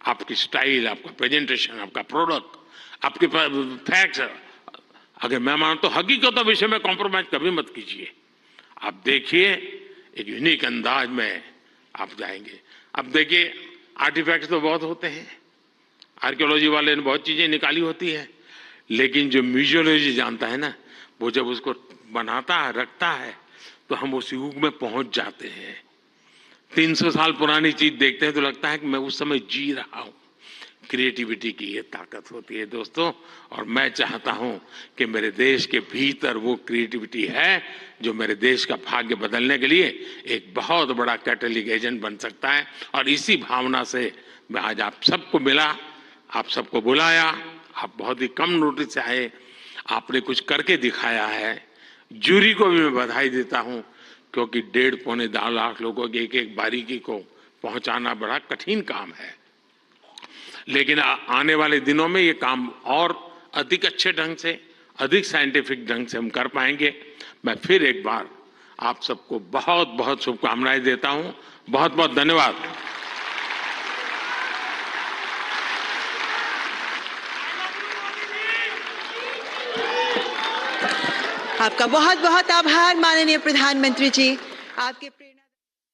आपकी स्टाइल, आपका प्रेजेंटेशन, आपका प्रोडक्ट, आपके फैक्ट्स, अगर मैं मानता हूं हकीकतों विषय में कॉम्प्रोमाइज कभी मत कीजिए। आप देखिए, एक यूनिक अंदाज में आप जाएंगे। अब देखिए, आर्टिफैक्ट्स तो बहुत होते हैं, आर्कियोलॉजी वाले ने बहुत चीजें निकाली होती है, लेकिन जो म्यूजियोलॉजी जानता है ना, वो जब उसको बनाता है, रखता है, तो हम उस युग में पहुंच जाते हैं। 300 साल पुरानी चीज देखते हैं तो लगता है कि मैं उस समय जी रहा हूं। क्रिएटिविटी की ये ताकत होती है दोस्तों। और मैं चाहता हूं कि मेरे देश के भीतर वो क्रिएटिविटी है जो मेरे देश का भाग्य बदलने के लिए एक बहुत बड़ा कैटलिक एजेंट बन सकता है। और इसी भावना से मैं आज आप सबको मिला, आप सबको बुलाया। आप बहुत ही कम नोटिस से आए, आपने कुछ करके दिखाया है। जूरी को भी मैं बधाई देता हूं, क्योंकि 1.5-2 लाख लोगों की एक एक बारीकी को पहुंचाना बड़ा कठिन काम है। लेकिन आने वाले दिनों में ये काम और अधिक अच्छे ढंग से, अधिक साइंटिफिक ढंग से हम कर पाएंगे। मैं फिर एक बार आप सबको बहुत बहुत शुभकामनाएं देता हूं। बहुत बहुत धन्यवाद। आपका बहुत बहुत आभार माननीय प्रधानमंत्री जी। आपके